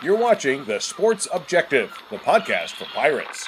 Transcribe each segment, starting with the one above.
You're watching The Sports Objective, the podcast for Pirates.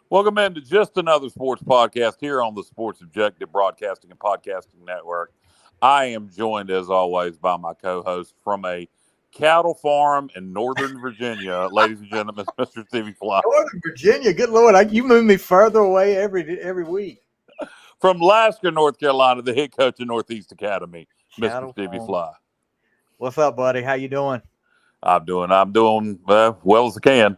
Welcome into just another sports podcast here on the Sports Objective Broadcasting and Podcasting Network. I am joined, as always, by my co-host from a cattle farm in Northern Virginia, ladies and gentlemen, Mr. Stevie Fly. Northern Virginia, good Lord, you move me further away every week. From Lasker, North Carolina, the head coach of Northeast Academy, Mr. Stevie farm. Fly. What's up, buddy? How you doing? I'm doing well as I can.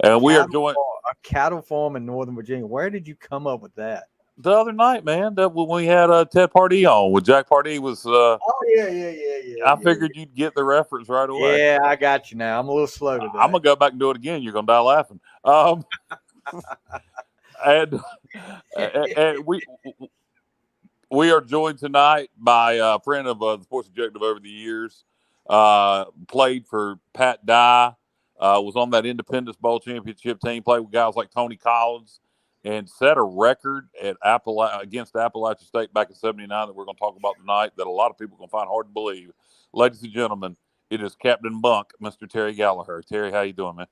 And we are joined a cattle farm in Northern Virginia. Where did you come up with that? The other night, man, when we had Ted Pardee on, when Jack Pardee was. Yeah. I figured you'd get the reference right away. Yeah, I got you now. I'm a little slow today. I'm gonna go back and do it again. You're gonna die laughing. And we are joined tonight by a friend of the Sports Objective over the years. Played for Pat Dye. Was on that Independence Bowl championship team. Played with guys like Tony Collins, and set a record at against Appalachian State back in '79 that we're going to talk about tonight. That a lot of people can find hard to believe. Ladies and gentlemen, it is Captain Bunk, Mr. Terry Gallaher. Terry, how you doing, man?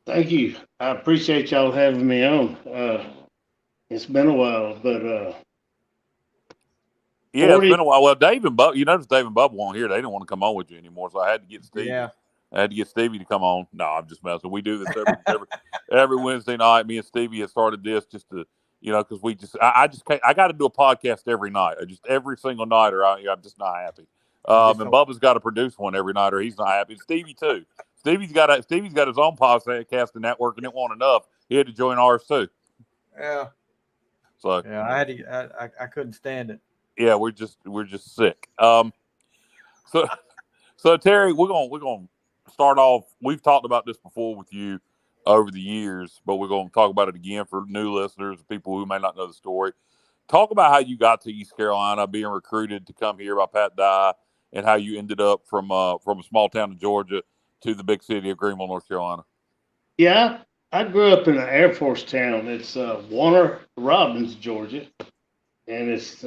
Thank you. I appreciate y'all having me on. It's been a while, but yeah, it's been a while. Well, Dave and Bub, you notice Dave and Bub weren't here. They didn't want to come on with you anymore, so I had to get Stevie. Yeah. I had to get Stevie to come on. No, I'm just messing. We do this every Wednesday night. Me and Stevie have started this just to, because we just I got to do a podcast every night. Every single night, or I'm just not happy. And Bubba's got to produce one every night, or he's not happy. Stevie too. Stevie's got his own podcasting network, and it wasn't enough. He had to join ours too. Yeah. So yeah, I couldn't stand it. Yeah, we're just sick. So Terry, we're gonna start off. We've talked about this before with you over the years, but we're going to talk about it again for new listeners, people who may not know the story. Talk about how you got to East Carolina, being recruited to come here by Pat Dye, and how you ended up from a small town in Georgia to the big city of Greenville, North Carolina. Yeah, I grew up in an Air Force town. It's Warner Robins, Georgia, and it's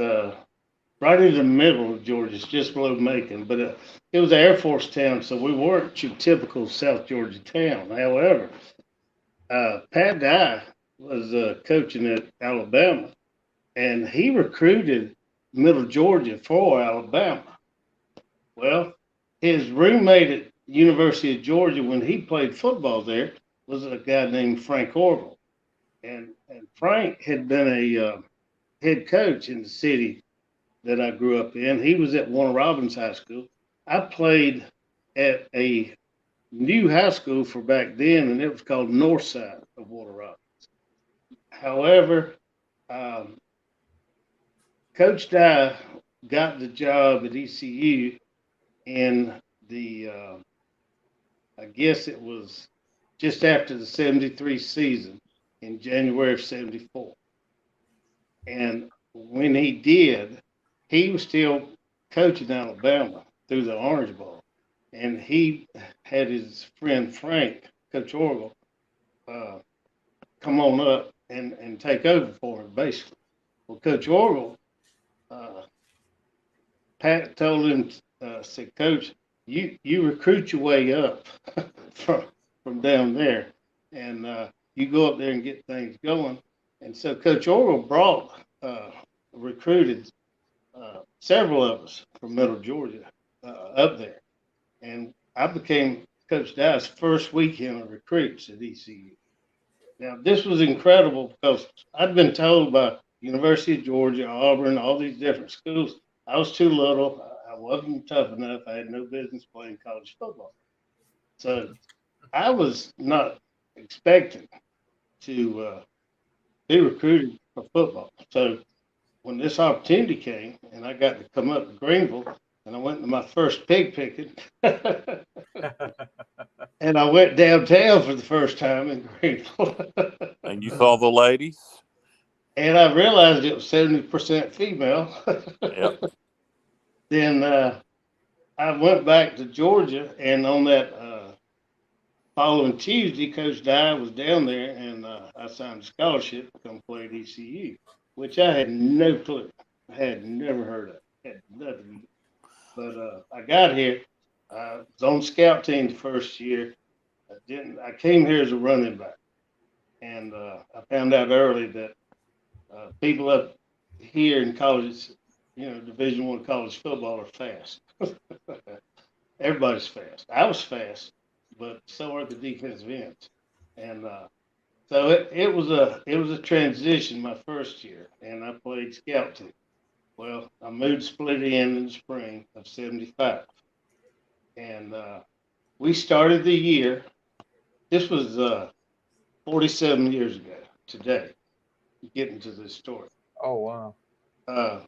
right in the middle of Georgia. It's just below Macon, but it was an Air Force town, so we weren't your typical South Georgia town. However, Pat Dye was coaching at Alabama, and he recruited Middle Georgia for Alabama. Well, his roommate at University of Georgia when he played football there was a guy named Frank Orville, and Frank had been a head coach in the city that I grew up in. He was at Warner Robins High School. I played at a new high school for back then, and it was called Northside of Warner Robins. However, Coach Dye got the job at ECU in the, I guess it was just after the 73 season in January of 74. And when he did, he was still coaching Alabama through the Orange Bowl. And he had his friend Frank, Coach Orville, come on up and take over for him, basically. Well, Coach Orville, Pat told him, said, Coach, you recruit your way up from down there, and you go up there and get things going. And so Coach Orville recruited several of us from Middle Georgia up there. And I became Coach Dye's first weekend of recruits at ECU. Now, this was incredible because I'd been told by University of Georgia, Auburn, all these different schools, I was too little. I wasn't tough enough. I had no business playing college football. So I was not expecting to be recruited for football. So when this opportunity came and I got to come up to Greenville, and I went to my first pig picking, And I went downtown for the first time in Greenville. And you saw the ladies? And I realized it was 70% female. Yep. Then I went back to Georgia, and on that following Tuesday, Coach Dye was down there, and I signed a scholarship to come play at ECU, which I had no clue. I had never heard of. Had nothing. But I got here. I was on scout team the first year. I came here as a running back, and I found out early that people up here in college, Division I college football are fast. Everybody's fast. I was fast, but so are the defensive ends. And so it was a transition my first year, and I played scout team. Well, I moved split in the spring of '75, and we started the year. This was 47 years ago today. Getting to this story. Oh wow.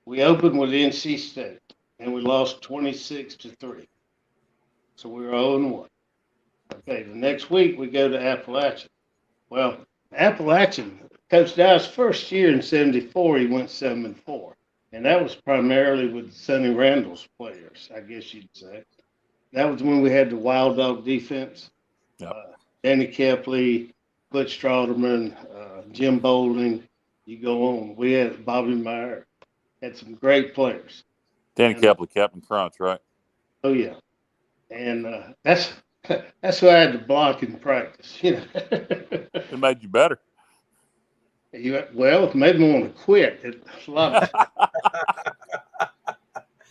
We opened with NC State, and we lost 26-3. So we were 0-1. Okay, the next week we go to Appalachian. Well, Appalachian, Coach Dye's first year in '74, he went 7-4, and that was primarily with Sonny Randall's players, I guess you'd say. That was when we had the Wild Dog defense. Yep. Danny Kepley, Butch Strawderman, Jim Boulding. You go on. We had Bobby Meyer. Had some great players. Danny Kepley, Captain Crunch, right? Oh yeah, and that's who I had to block in practice. It made you better. Well, it made me want to quit. It's a lot.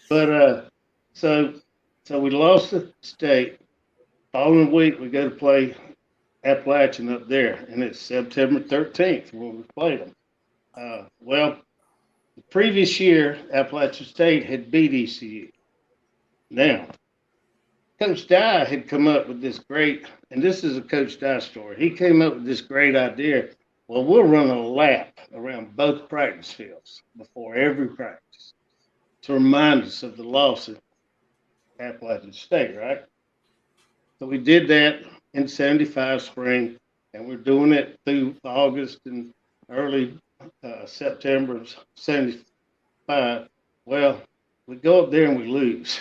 But so we lost the state. Following week we go to play Appalachian up there, and it's September 13th when we played them. Well, the previous year Appalachian State had beat ECU. Now, Coach Dye had come up with this great, and this is a Coach Dye story. He came up with this great idea. Well, we'll run a lap around both practice fields before every practice to remind us of the loss at Appalachian State, right? So we did that in '75 spring, and we're doing it through August and early September of '75. Well, we go up there and we lose.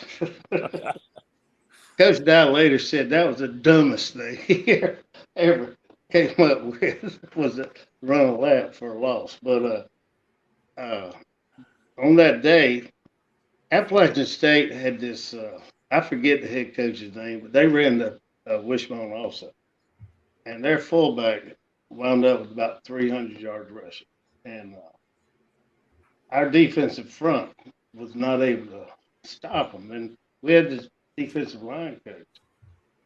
Coach Dye later said that was the dumbest thing he ever came up with, was to run a lap for a loss. But on that day, Appalachian State had this, I forget the head coach's name, but they ran the Wishbone also. And their fullback wound up with about 300 yards rushing. And our defensive front was not able to stop them. And we had this defensive line coach.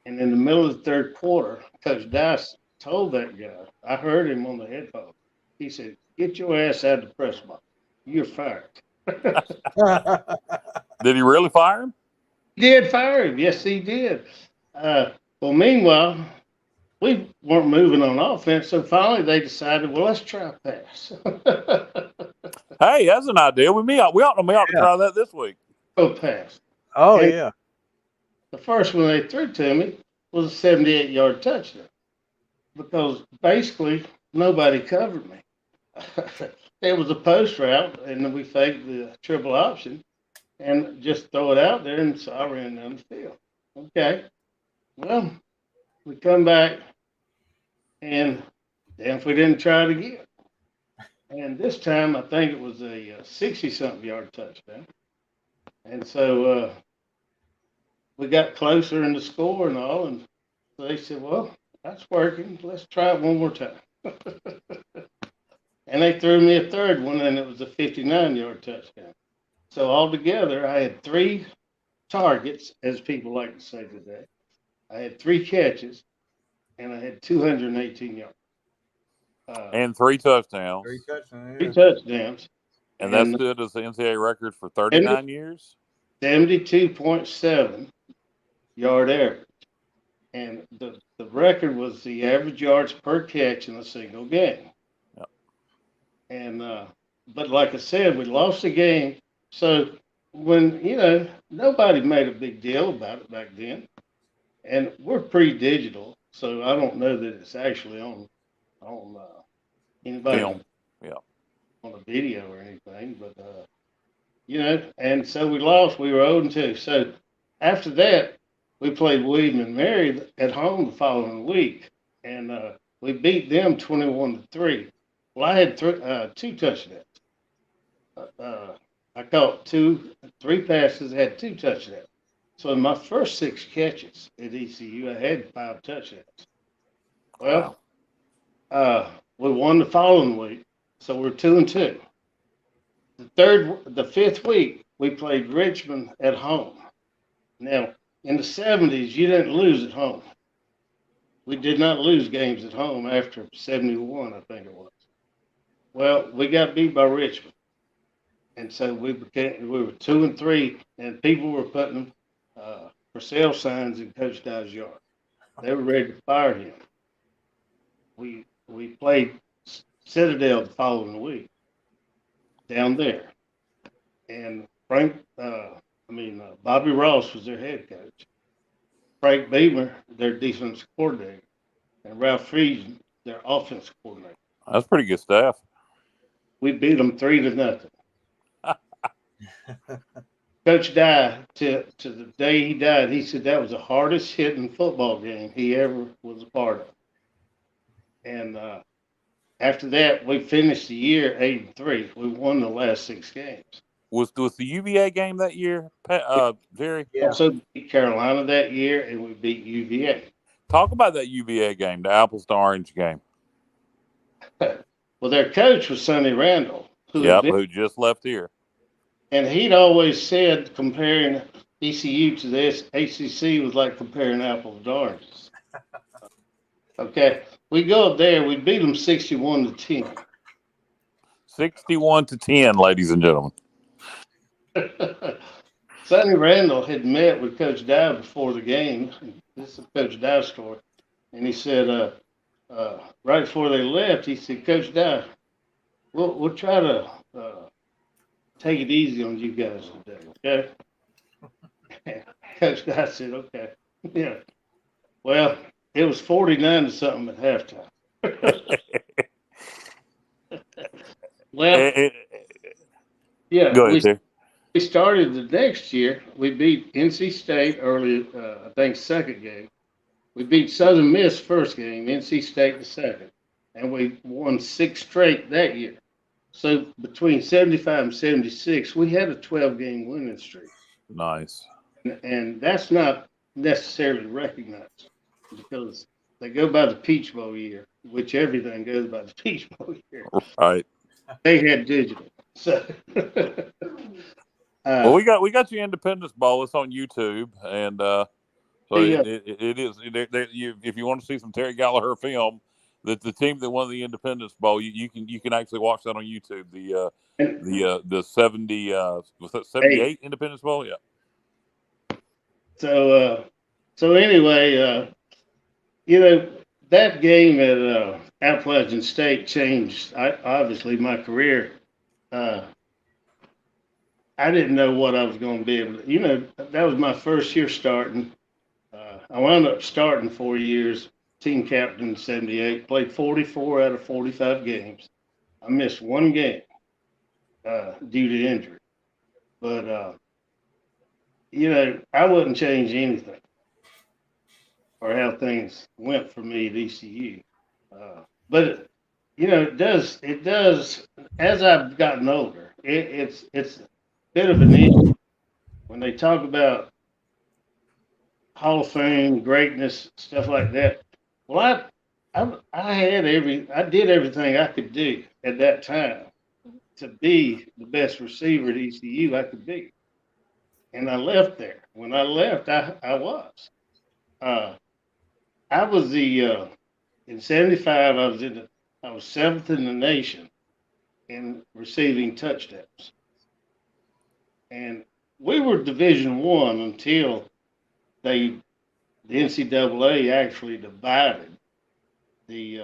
And in the middle of the third quarter, Coach Dice told that guy, I heard him on the headphones. He said, "Get your ass out of the press box. You're fired." Did he really fire him? He did fire him. Yes, he did. Well, meanwhile, we weren't moving on offense, so finally they decided, well, let's try pass. Hey, that's an idea. We ought to try that this week. Go pass. Oh And yeah. the first one they threw to me was a 78-yard touchdown because basically nobody covered me. It was a post route, and then we faked the triple option and just throw it out there, and so I ran down the field. Okay. Well, we come back, and damn if we didn't try it again. And this time, I think it was a 60-something yard touchdown. And so we got closer in the score and all, and so they said, well, that's working. Let's try it one more time. And they threw me a third one, and it was a 59-yard touchdown. So altogether, I had 3 targets, as people like to say today. I had 3 catches, and I had 218 yards. And 3 touchdowns. 3 touchdowns. 3 touchdowns. And that stood as the NCAA record for 39 years? 72.7 yard average. And the record was the average yards per catch in a single game. Yep. And but like I said, we lost the game. So when, nobody made a big deal about it back then. and we're pre-digital, so I don't know that it's actually on anybody Film. Yeah. on the video or anything, but and so we lost. We were 0-2. So after that, we played William and Mary at home the following week, and we beat them 21-3. Well, I had two touchdowns. I caught three passes, had two touchdowns. So in my first six catches at ECU, I had five touchdowns. Well, we won the following week, so we're 2-2. The fifth week, we played Richmond at home. Now, in the 70s, you didn't lose at home. We did not lose games at home after 71, I think it was. Well, we got beat by Richmond. And so we were 2-3, and people were putting for sale signs in Coach Dye's yard. They were ready to fire him. We played Citadel the following week down there, and Bobby Ross was their head coach. Frank Beamer, their defensive coordinator, and Ralph Friesen, their offensive coordinator. That's pretty good stuff. We beat them 3-0. Coach Dye, to the day he died, he said that was the hardest hitting football game he ever was a part of. And after that, we finished the year 8-3. We won the last six games. Was the UVA game that year, Jerry? Yeah. Also beat Carolina that year, and we beat UVA. Talk about that UVA game, the apples to orange game. Well, their coach was Sonny Randall, who just left here. And he'd always said comparing ECU to the ACC was like comparing apples to oranges. Okay, we go up there, we beat them 61-10. 61-10, ladies and gentlemen. Sonny Randall had met with Coach Dye before the game. This is Coach Dye's story. And he said, right before they left, he said, Coach Dye, we'll try to take it easy on you guys today, okay? Coach Dye said, okay. Yeah. Well, it was 49-something at halftime. Well, yeah. Go ahead, Terry. We started the next year. We beat NC State early, I think, second game. We beat Southern Miss first game, NC State the second. And we won 6 straight that year. So between 75 and 76, we had a 12-game winning streak. Nice. And that's not necessarily recognized because they go by the Peach Bowl year, which everything goes by the Peach Bowl year. Right. They had digital. So well, we got your Independence Bowl. It's on YouTube, and so Yeah. it is. If you want to see some Terry Gallaher film, that the team that won the Independence Bowl, you can actually watch that on YouTube. The 78 Independence Bowl, yeah. So anyway, that game at Appalachian State changed obviously my career. I didn't know what I was going to be able to. That was my first year starting. I wound up starting 4 years, team captain in 78, played 44 out of 45 games. I missed one game due to injury. But, I wouldn't change anything or how things went for me at ECU. But, it does, as I've gotten older, it's a bit of an issue when they talk about Hall of Fame, greatness, stuff like that. Well, I did everything I could do at that time to be the best receiver at ECU I could be. And I left there. When I left, I was. I was in 75, I was 7th in the nation in receiving touchdowns. And we were Division I until the NCAA actually divided the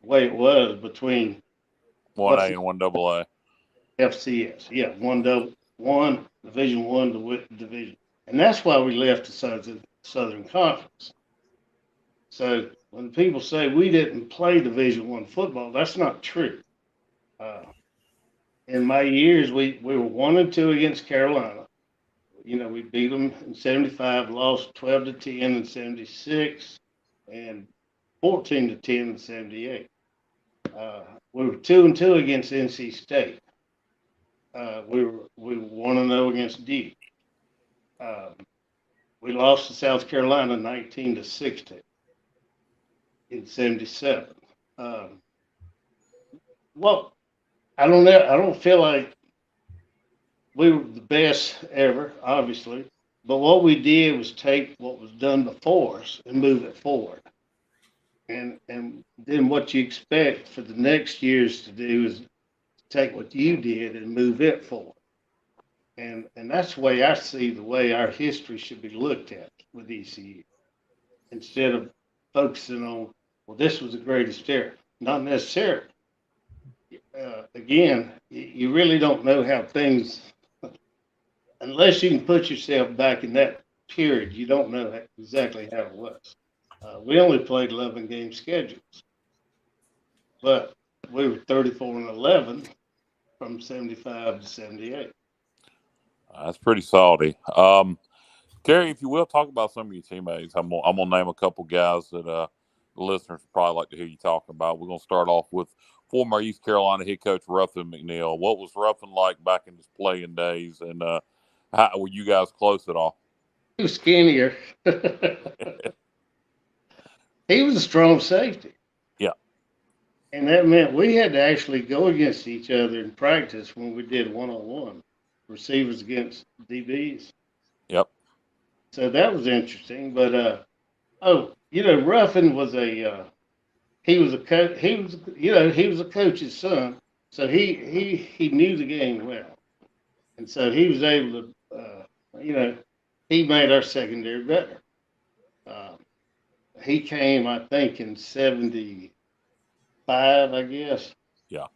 way it was between 1A and 1AA. FCS. Yeah, one Division I division. And that's why we left the Southern Conference. So when people say we didn't play Division I football, that's not true. In my years, we were 1-2 against Carolina. We beat them in 75, lost 12-10 in 76, and 14-10 in 78. We were 2-2 against NC State. We were 1-0 against Duke. We lost to South Carolina 19-16 in 77. Well, I don't know. I don't feel like we were the best ever, obviously, but what we did was take what was done before us and move it forward. And then what you expect for the next years to do is take what you did and move it forward. And that's the way I see the way our history should be looked at with ECU. Instead of focusing on, well, this was the greatest era. Not necessarily. Again, you really don't know how things, unless you can put yourself back in that period, you don't know exactly how it was. We only played 11 game schedules, but we were 34-11 from 75 to 78. That's pretty salty. Terry, if you will, talk about some of your teammates. I'm gonna name a couple guys that the listeners would probably like to hear you talk about. We're gonna start off with former East Carolina head coach Ruffin McNeil. What was Ruffin like back in his playing days, and how were you guys close at all? He was skinnier. He was a strong safety. Yeah. And that meant we had to actually go against each other in practice when we did one-on-one, receivers against DBs. Yep. So that was interesting. But Ruffin was he was a coach's son, so he knew the game well, and so he was able to he made our secondary better. He came, I think, in 75, I guess. Yeah.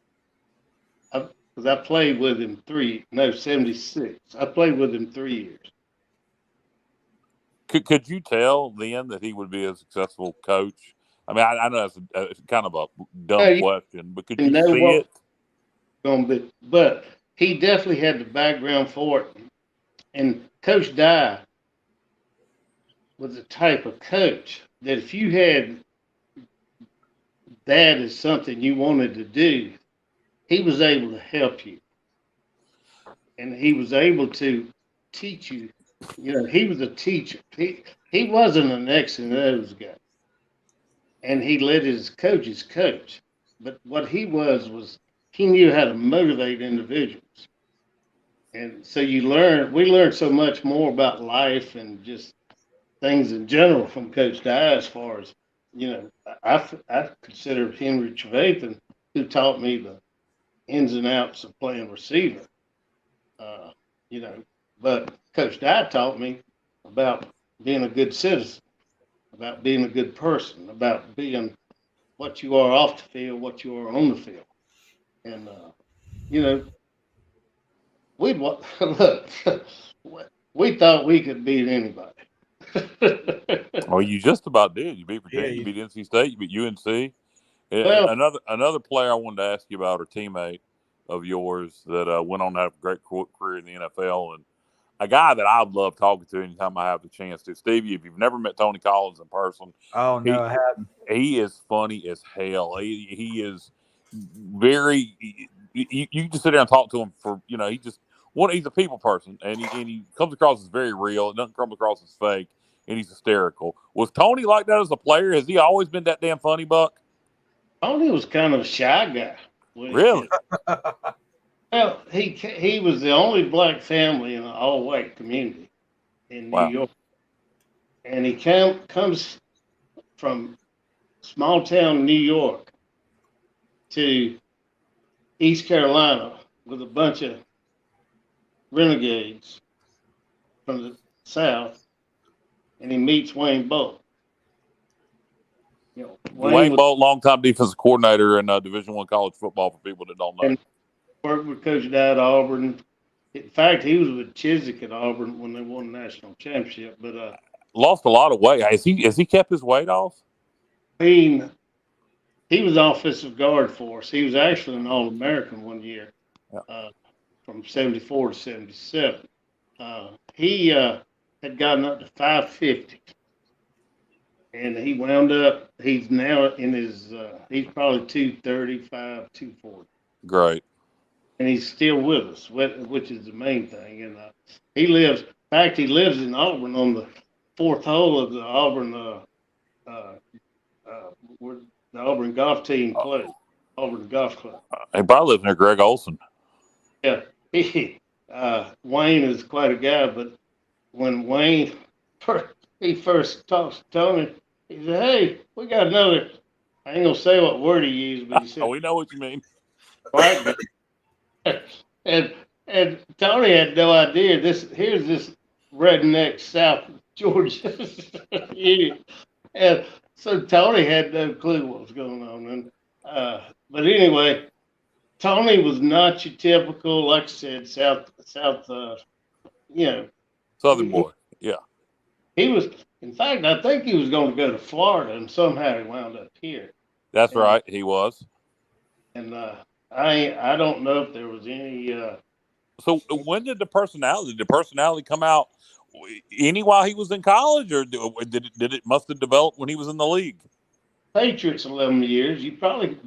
Because I played with him 76. I played with him 3 years. Could you tell then that he would be a successful coach? I mean, I know it's kind of a dumb question, but could you see it? But he definitely had the background for it. And Coach Dye was the type of coach that if you had that as something you wanted to do, he was able to help you. And he was able to teach you. He was a teacher. He wasn't an X and O's guy. And he let his coaches coach. But what he was he knew how to motivate individuals. And so we learned so much more about life and just things in general from Coach Dye as far as, I consider Henry Trevathan, who taught me the ins and outs of playing receiver. But Coach Dye taught me about being a good citizen, about being a good person, about being what you are off the field, what you are on the field. And, we thought we could beat anybody. Well, you just about did. You beat Virginia, you beat NC State, you beat UNC. Well, another player I wanted to ask you about, or teammate of yours that went on to have a great career in the NFL, and a guy that I'd love talking to anytime I have the chance to. Stevie, if you've never met Tony Collins in person, I haven't. He is funny as hell. He is very. You just sit there and talk to him for he's a people person, and he comes across as very real. It doesn't come across as fake, and he's hysterical. Was Tony like that as a player? Has he always been that damn funny, Buck? Tony was kind of a shy guy. Really? Well, he was the only black family in an all-white community in New York, and he comes from small town New York to East Carolina with a bunch of renegades from the South, and he meets Wayne Bolt. Wayne Bolt, longtime defensive coordinator in Division I college football, for people that don't know. And worked with Coach Dye at Auburn. In fact, he was with Chiswick at Auburn when they won the national championship. But Lost a lot of weight. Has he kept his weight off? he he was offensive guard for us. He was actually an All-American one year, Yeah. from '74 to '77. He had gotten up to 550, and he wound up. He's now in his. He's probably 235, 240. Great. And he's still with us, which is the main thing. And he lives. In fact, he lives in Auburn on the fourth hole of the Auburn. Where the Auburn golf team plays. Auburn Golf Club. He probably lives near Greg Olson. Yeah, Wayne is quite a guy, but when Wayne first talks to Tony, he said, "Hey, we got another." I ain't gonna say what word he used, but he said, We know what you mean. "Black guy." and Tony had no idea. Here's this redneck South Georgia idiot, and so Tony had no clue what was going on. And but anyway, Tony was not your typical, like I said, South. Southern boy. Yeah. He was. In fact, I think he was going to go to Florida, and somehow he wound up here. That's right. He was. And I don't know if there was any. So when did the personality come out? Any while he was in college, or did it must have developed when he was in the league? Patriots 11 years, you probably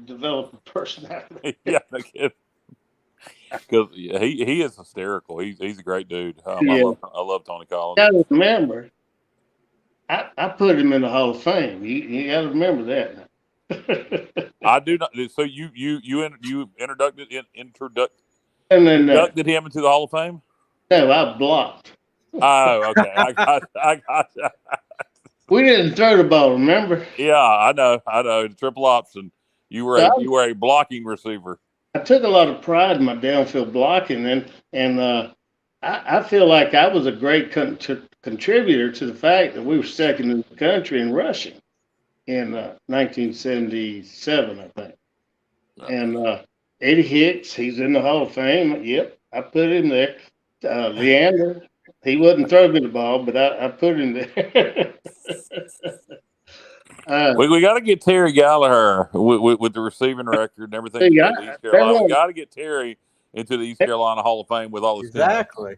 develop a personality. Yeah, because he is hysterical. He's a great dude. Yeah. I love Tony Collins. You got to remember, I put him in the Hall of Fame. You got to remember that. I do not. So you introduced him into the Hall of Fame. No, I blocked. Oh, okay. I got you. We didn't throw the ball, remember? Yeah, I know. The triple option. You were a blocking receiver. I took a lot of pride in my downfield blocking, and I feel like I was a great contributor to the fact that we were second in the country in rushing in 1977, I think. And Eddie Hicks, he's in the Hall of Fame. Yep, I put him there. Leander, he wouldn't throw me the ball, but I put him there. We got to get Terry Gallaher with the receiving record and everything. Yeah, East Carolina. We got to get Terry into the East Carolina Hall of Fame with all his exactly.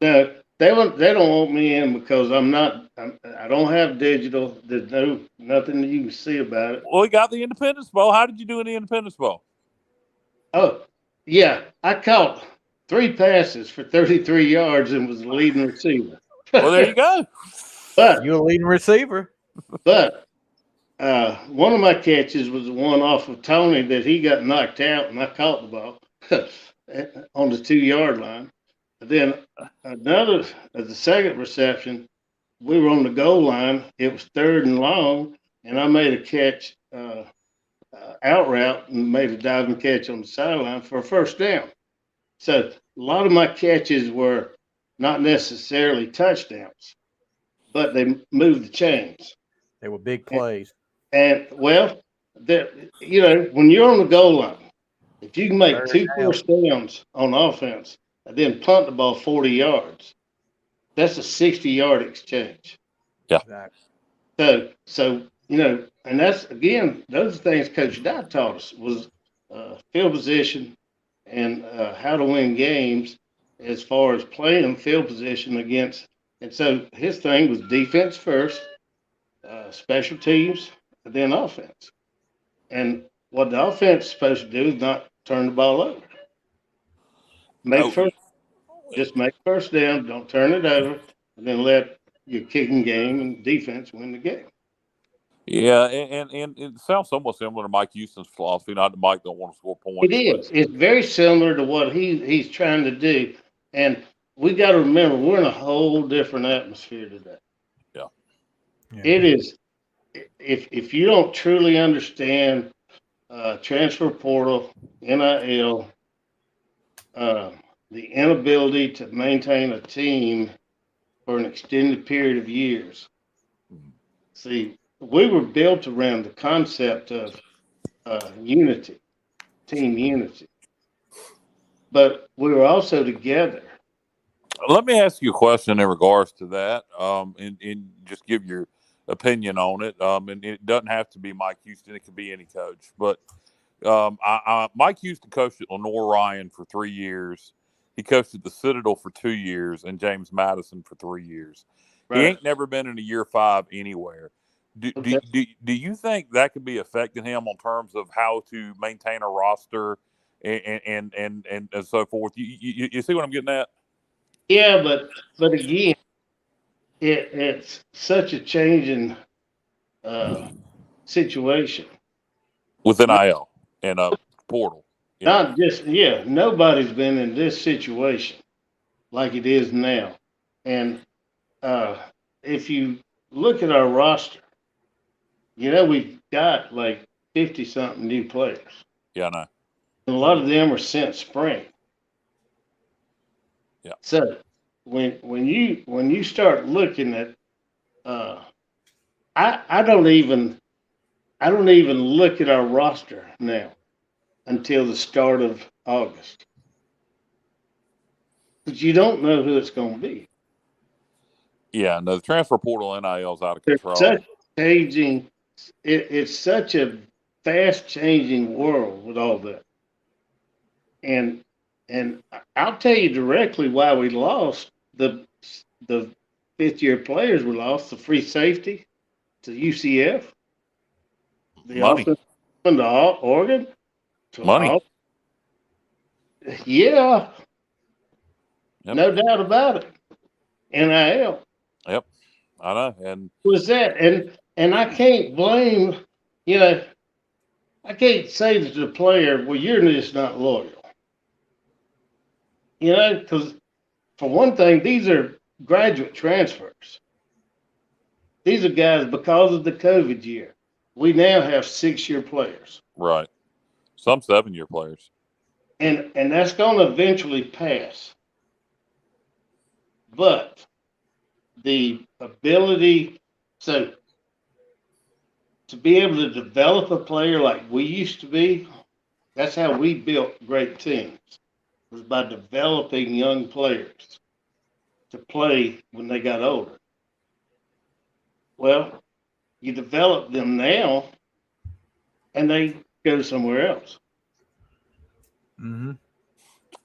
No, they don't want me in because I don't have digital. There's nothing that you can see about it. Well, we got the Independence Bowl. How did you do in the Independence Bowl? Oh, yeah, I caught 3 passes for 33 yards and was the leading receiver. Well, there you go. But You're a leading receiver. But one of my catches was the one off of Tony that he got knocked out, and I caught the ball on the 2-yard line. And then the second reception, we were on the goal line. It was 3rd and long, and I made a catch out route and made a diving catch on the sideline for a first down. So a lot of my catches were not necessarily touchdowns, but they moved the chains. They were big plays. And well, when you're on the goal line, if you can make 2 first downs on offense and then punt the ball 40 yards, that's a 60-yard exchange. Yeah. Exactly. So and that's, again, those things Coach Dye taught us was field position and how to win games as far as playing field position against. And so his thing was defense first, special teams, and then offense. And what the offense is supposed to do is not turn the ball over. Just make first down, don't turn it over, and then let your kicking game and defense win the game. Yeah, and it sounds somewhat similar to Mike Houston's philosophy. Not that Mike don't want to score points. It is. It's very similar to what he's trying to do. And we got to remember, we're in a whole different atmosphere today. Yeah. It is. If you don't truly understand transfer portal, NIL, the inability to maintain a team for an extended period of years. See, we were built around the concept of unity, team unity. but we were also together. Let me ask you a question in regards to that, and just give your opinion on it. And it doesn't have to be Mike Houston; it could be any coach. But Mike Houston coached at Lenore Ryan for 3 years. He coached at the Citadel for 2 years, and James Madison for 3 years. He Right. ain't never been in a year 5 anywhere. Okay. Do you think that could be affecting him on terms of how to maintain a roster and so forth? You see what I'm getting at? Yeah, but again, it's such a changing situation. With NIL and a portal. Yeah. Not just nobody's been in this situation like it is now. And if you look at our roster, we've got like 50 something new players. Yeah, I know. And a lot of them are since spring. Yeah. So when you start looking at I don't even look at our roster now until the start of August. But you don't know who it's going to be. Yeah, no, the transfer portal NIL is out of There's control. such changing. It's such a fast changing world with all that. And I'll tell you directly why we lost the 5th-year players. We lost the free safety to UCF, the Money. offensive to Oregon, to Money. Yeah, Yep. no doubt about it. NIL Yep, I know. And was that, and I can't blame. I can't say to the player, "Well, you're just not loyal." Because for one thing, these are graduate transfers. These are guys because of the COVID year. We now have 6-year players, right, some 7-year players. and that's going to eventually pass. But the ability, so to be able to develop a player like we used to be, that's how we built great teams. Was by developing young players to play when they got older. Well, you develop them now, and they go somewhere else. Mm-hmm.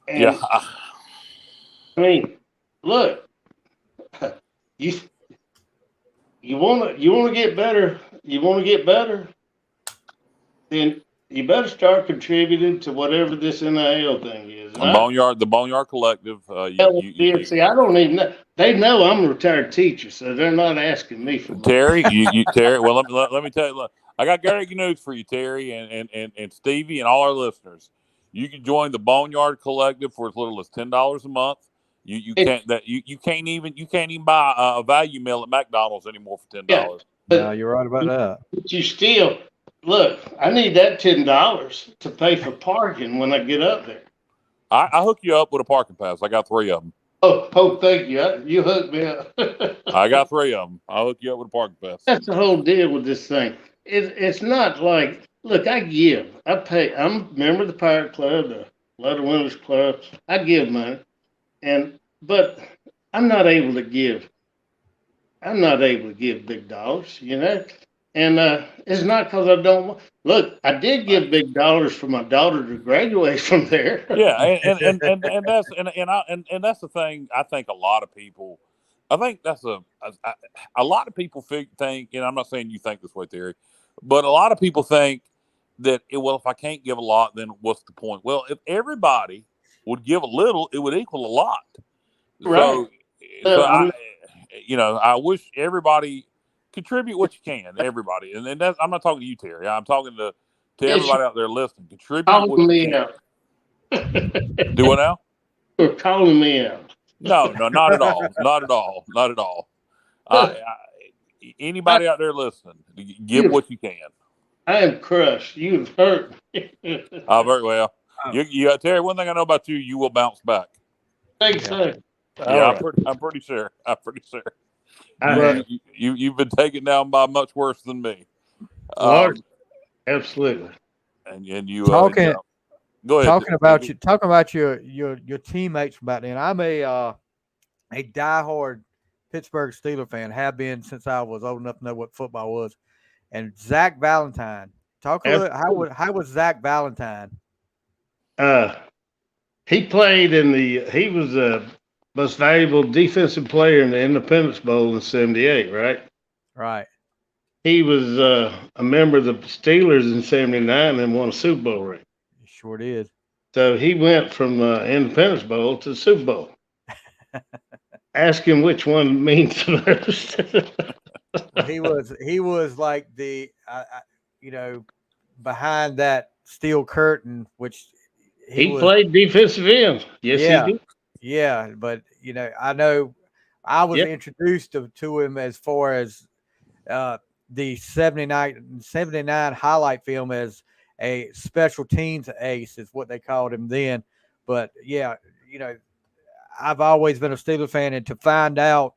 And, Yeah. I mean, look, you want to get better. You want to get better, then you better start contributing to whatever this NIL thing is. And The Boneyard Collective. see, I don't even know. They know I'm a retired teacher, so they're not asking me for money. Terry, Terry. Well, let me tell you. Look, I got great news for you, Terry, and Stevie, and all our listeners. You can join the Boneyard Collective for as little as $10 a month. You can't even buy a value meal at McDonald's anymore for $10. Yeah. No, you're right about that. But you still look. I need that $10 to pay for parking when I get up there. I hook you up with a parking pass. I got 3 of them. Oh, thank you. You hooked me up. I got 3 of them. I'll hook you up with a parking pass. That's the whole deal with this thing. It's not like, look, I give. I pay. I'm a member of the Pirate Club, the Leather Winners Club. I give money, but I'm not able to give. I'm not able to give big dollars, And it's not because I don't. Look, I did give big dollars for my daughter to graduate from there. Yeah, and that's that's the thing. I think a lot of people. I think that's a lot of people think, and I'm not saying you think this way, Terry, but a lot of people think that if I can't give a lot, then what's the point? Well, if everybody would give a little, it would equal a lot. Right. So I wish everybody contribute what you can. Everybody, and that's, I'm not talking to you, Terry. I'm talking to everybody out there listening. Contribute what you can. Do what now? You're calling me out. No, not at all. Not at all. Not at all. Anybody out there listening, give what you can. I am crushed. You've hurt me. Oh, very well. Terry, one thing I know about you, you will bounce back. Thanks, sir. Yeah, I'm pretty sure. You've been taken down by much worse than me. Absolutely. And you talking Go ahead. Talking about your teammates from back then. I'm a diehard Pittsburgh Steelers fan. Have been since I was old enough to know what football was. And Zach Valentine. Talk a little. How was Zach Valentine? He played he was the most valuable defensive player in the Independence Bowl in '78, right? Right. He was a member of the Steelers in '79 and won a Super Bowl ring. He sure did. So he went from Independence Bowl to the Super Bowl. Ask him which one means the most. Well, he was like the behind that steel curtain, which he played defensive end. Yes, he did. Yeah, but I know I was introduced to him as far as the 79 highlight film as a special teams ace is what they called him then. But yeah, I've always been a Steelers fan, and to find out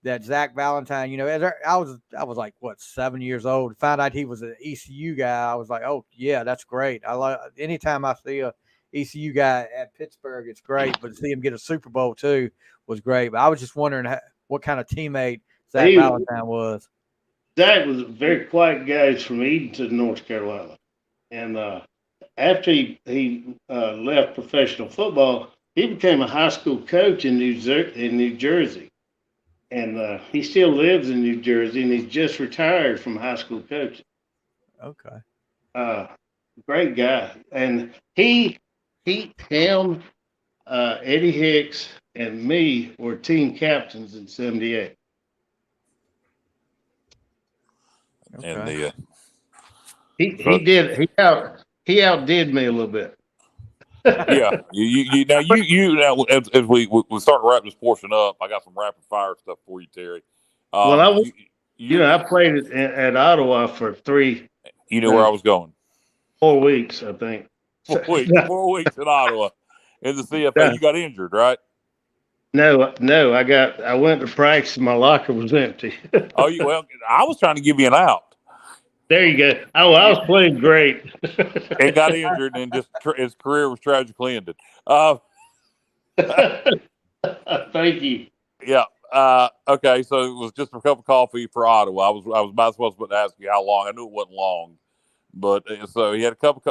that Zach Valentine, I was like 7 years old. Found out he was an ECU guy. I was like, oh yeah, that's great. I like anytime I see a ECU guy at Pittsburgh, it's great. But to see him get a Super Bowl too was great. But I was just wondering what kind of teammate Zach Valentine was. Zach was a very quiet guy. He's from Edenton, North Carolina, and after he left professional football, he became a high school coach in New Jersey. And he still lives in New Jersey, and he's just retired from high school coaching. Okay. Great guy. And him, Eddie Hicks, and me were team captains in '78. Okay. And he outdid me a little bit. Yeah, now as we start to wrap this portion up, I got some rapid fire stuff for you, Terry. Well, I played at Ottawa for 3. You know where I was going? 4 weeks, I think. 4 weeks in Ottawa in the CFA. Yeah. You got injured, right? No, I went to practice and my locker was empty. Well, I was trying to give you an out. There you go. Oh, I was playing great. And got injured, and just his career was tragically ended. Thank you. Yeah. Okay. So it was just a cup of coffee for Ottawa. I was about supposed to ask you how long. I knew it wasn't long, but so he had a cup of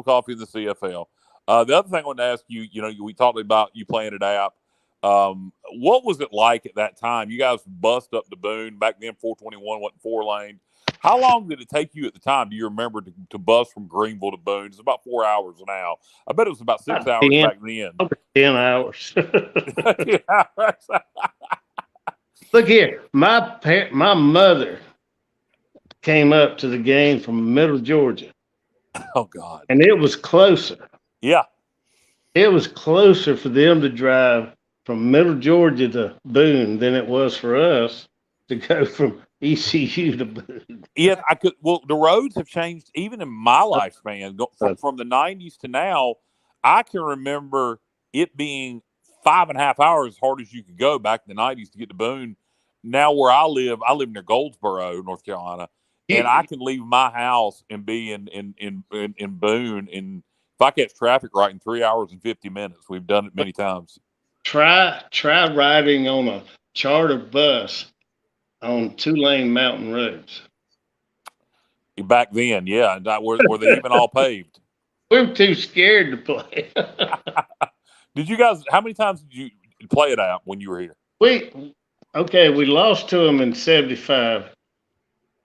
coffee in the CFL. The other thing I wanted to ask you, we talked about you playing at App. What was it like at that time? You guys bust up to Boone back then. 421 wasn't 4 lanes. How long did it take you at the time? Do you remember to bus from Greenville to Boone? It's about 4 hours now. I bet it was about 6 hours back then. 10 hours. Look here, my mother came up to the game from Middle Georgia. Oh God! And it was closer. Yeah, it was closer for them to drive from Middle Georgia to Boone than it was for us to go from ECU to Boone. Yeah, Well, the roads have changed even in my lifespan. From the '90s to now, I can remember it being 5.5 hours as hard as you could go back in the '90s to get to Boone. Now, where I live near Goldsboro, North Carolina, and I can leave my house and be in Boone, and if I catch traffic right, in 3 hours and 50 minutes. We've done it many times. Try riding on a charter bus on 2-lane mountain roads. Back then, yeah. Were they even all paved? We're too scared to play. Did you guys, how many times did you play it out when you were here? We lost to them in '75.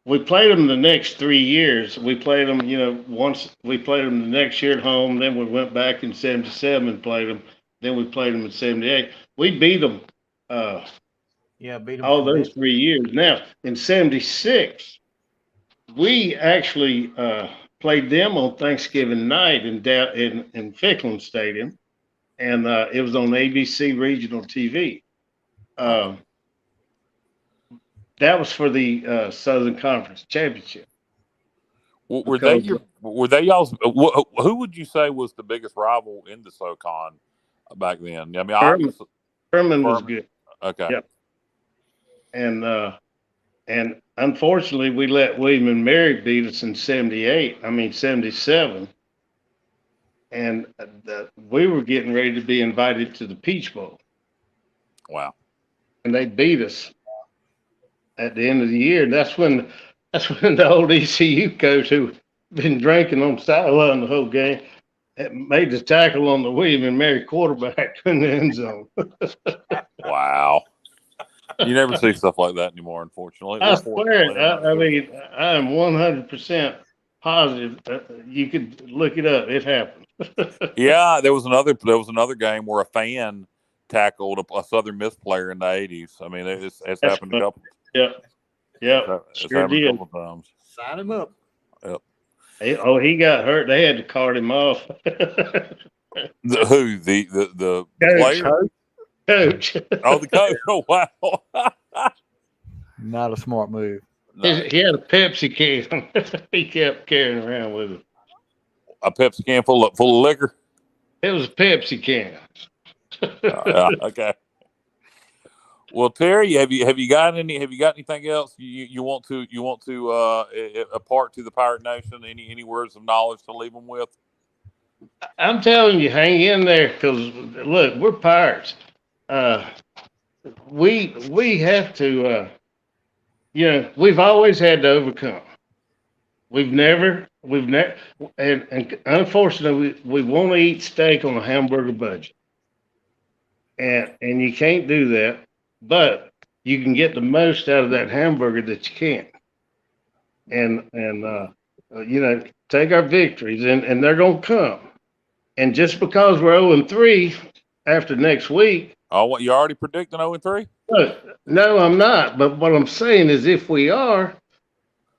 We played them the next 3 years. We played them, once we played them the next year at home. Then we went back in '77 and played them. Then we played them in '78. We beat them. Beat them all those 3 years. Now in '76, we actually played them on Thanksgiving night in Ficklin Stadium, and it was on ABC Regional TV. That was for the Southern Conference Championship. Were they y'all's? Who would you say was the biggest rival in the SoCon back then? I mean, Herman was good. Okay. Yep. And unfortunately, we let William and Mary beat us in '78. I mean '77. and we were getting ready to be invited to the Peach Bowl, Wow. and they beat us at the end of the year. And that's when the old ECU coach who been drinking on the sideline the whole game made the tackle on the William and Mary quarterback in the end zone. Wow. You never see stuff like that anymore, unfortunately. I swear, I mean, I am 100% positive. You could look it up. It happened. Yeah, there was another game where a fan tackled a Southern Miss player in the '80s. I mean, it's happened a couple. Yep. It's Sure happened did. a couple times. Sign him up. Yep. He got hurt. They had to cart him off. The player? Coach. Oh, the coach. Oh, wow. Not a smart move. No. He had a Pepsi can. He kept carrying around with him. A Pepsi can full of liquor. It was a Pepsi can. Yeah, okay. Well, Terry, have you got anything else you want to impart to the Pirate Nation? Any words of knowledge to leave them with? I'm telling you, hang in there, because look, we're pirates. We have to. We've always had to overcome. We've never, and unfortunately, we want to eat steak on a hamburger budget, and you can't do that. But you can get the most out of that hamburger that you can, and take our victories, and they're gonna come. And just because we're 0-3 after next week. Oh, what, you already predicting 0-3? No, I'm not. But what I'm saying is, if we are,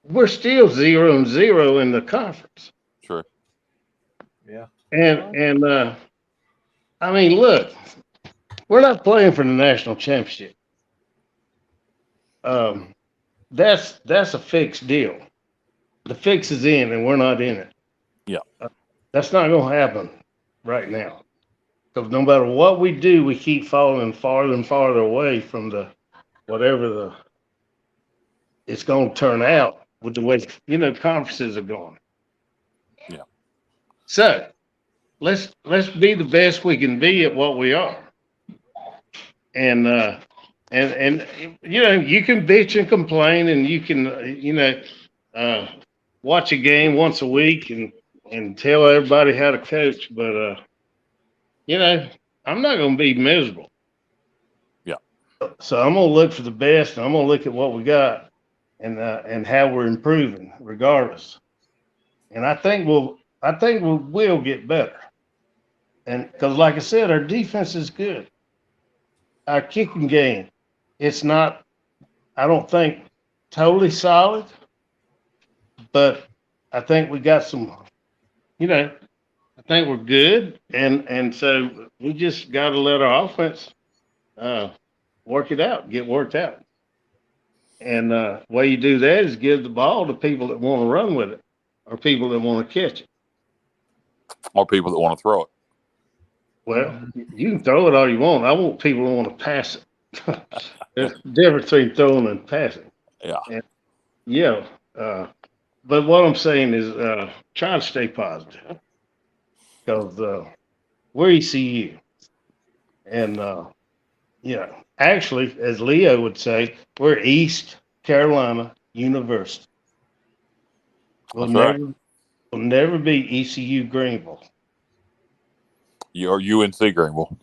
we're still 0-0 in the conference. Sure. Yeah. And I mean, look, we're not playing for the national championship. That's a fixed deal. The fix is in, and we're not in it. Yeah. That's not going to happen right now. Because no matter what we do, we keep falling farther and farther away from whatever it's going to turn out with the way conferences are going. Yeah. So let's be the best we can be at what we are. And you can bitch and complain, and you can watch a game once a week and tell everybody how to coach, but I'm not going to be miserable. Yeah. So I'm going to look for the best, and I'm going to look at what we got and how we're improving regardless. And I think we'll get better. And because, like I said, our defense is good. Our kicking game, it's not, I don't think, totally solid, but I think we got some, I think we're good, and so we just got to let our offense work it out, get worked out. And the way you do that is give the ball to people that want to run with it, or people that want to catch it, or people that want to throw it. Well, you can throw it all you want. I want people who want to pass it. There's a difference between throwing and passing. Yeah. And, but what I'm saying is try to stay positive. Because we're ECU. And, actually, as Leo would say, we're East Carolina University. We'll never be ECU Greenville. You're UNC Greenville.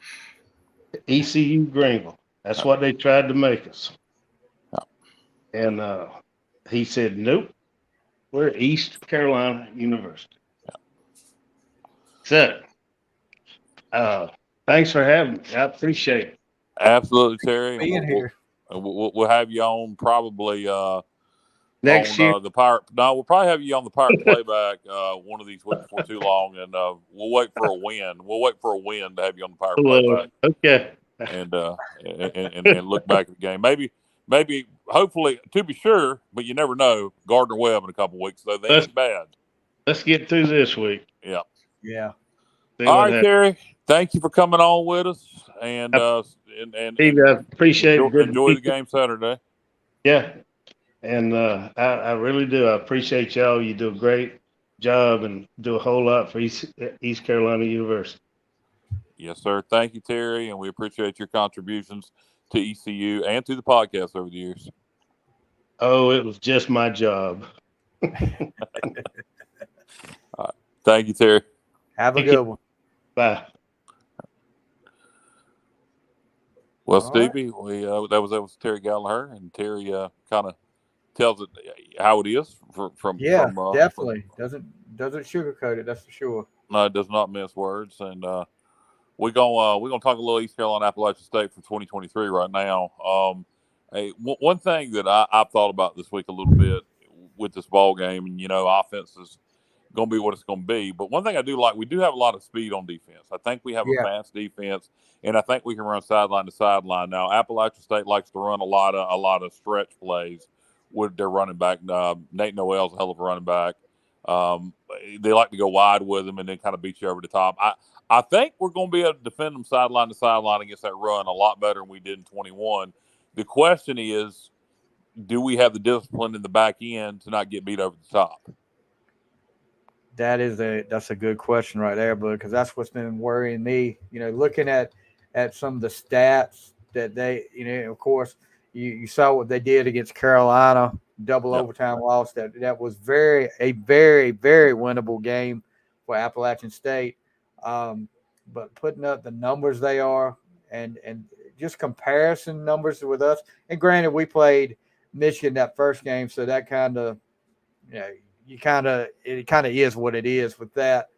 ECU Greenville. That's what they tried to make us. Yeah. And he said, nope, we're East Carolina University. So, thanks for having me. I appreciate it. Absolutely, Terry. Being here. We'll have you on probably Next year. The Pirate. No, we'll probably have you on the Pirate playback one of these weeks before too long, and we'll wait for a win. We'll wait for a win to have you on the Pirate playback. Okay. And look back at the game. Maybe, hopefully, to be sure, but you never know. Gardner Webb in a couple of weeks, though. They ain't bad. Let's get through this week. Yeah. Yeah. All right, Terry. Thank you for coming on with us, and Steve, I appreciate it. Enjoy the game Saturday. Yeah, and I really do. I appreciate y'all. You do great. job and do a whole lot for East Carolina University. Yes, sir. Thank you, Terry, and we appreciate your contributions to ECU and to the podcast over the years. Oh, it was just my job. Thank you, Terry. Have a good one. Bye. Well, All Stevie, we that was Terry Gallaher, and Terry kind of tells it how it is from definitely doesn't sugarcoat it. That's for sure. No, it does not mince words, and we're gonna talk a little East Carolina Appalachian State for 2023 right now. One thing that I've thought about this week a little bit with this ball game, and offense is going to be what it's going to be. But one thing I do like, we do have a lot of speed on defense. I think we have a fast defense, and I think we can run sideline to sideline. Now, Appalachian State likes to run a lot of stretch plays with their running back. Nate Noel's a hell of a running back. They like to go wide with him and then kind of beat you over the top. I think we're going to be able to defend them sideline to sideline against that run a lot better than we did in 21. The question is, do we have the discipline in the back end to not get beat over the top? That's a good question right there, because that's what's been worrying me. Looking at some of the stats that they, of course, you saw what they did against Carolina, double overtime loss. That was a very, very winnable game for Appalachian State. But putting up the numbers they are, and just comparison numbers with us. And granted, we played Michigan that first game, so that kind of, it kind of is what it is with that.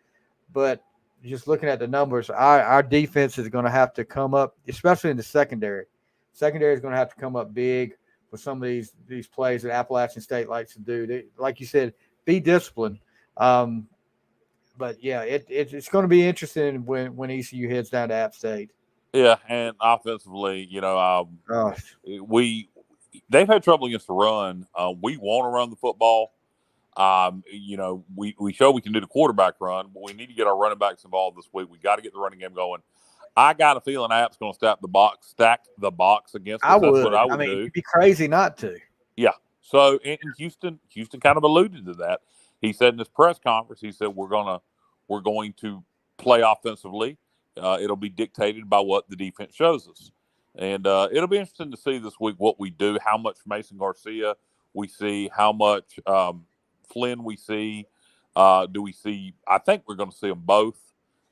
But just looking at the numbers, our defense is going to have to come up, especially in the secondary. Secondary is going to have to come up big for some of these plays that Appalachian State likes to do. They, like you said, be disciplined. But yeah, it's going to be interesting when ECU heads down to App State. Yeah, and offensively, they've had trouble against the run. We want to run the football. We show we can do the quarterback run, but we need to get our running backs involved this week. We got to get the running game going. I got a feeling App's going to stack the box against us. That's what I would do. It'd be crazy not to. Yeah. So in Houston kind of alluded to that. He said in his press conference, he said we're going to play offensively. It'll be dictated by what the defense shows us, and it'll be interesting to see this week what we do. How much Mason Garcia we see, how much Flynn we see. Do we see? I think we're going to see them both.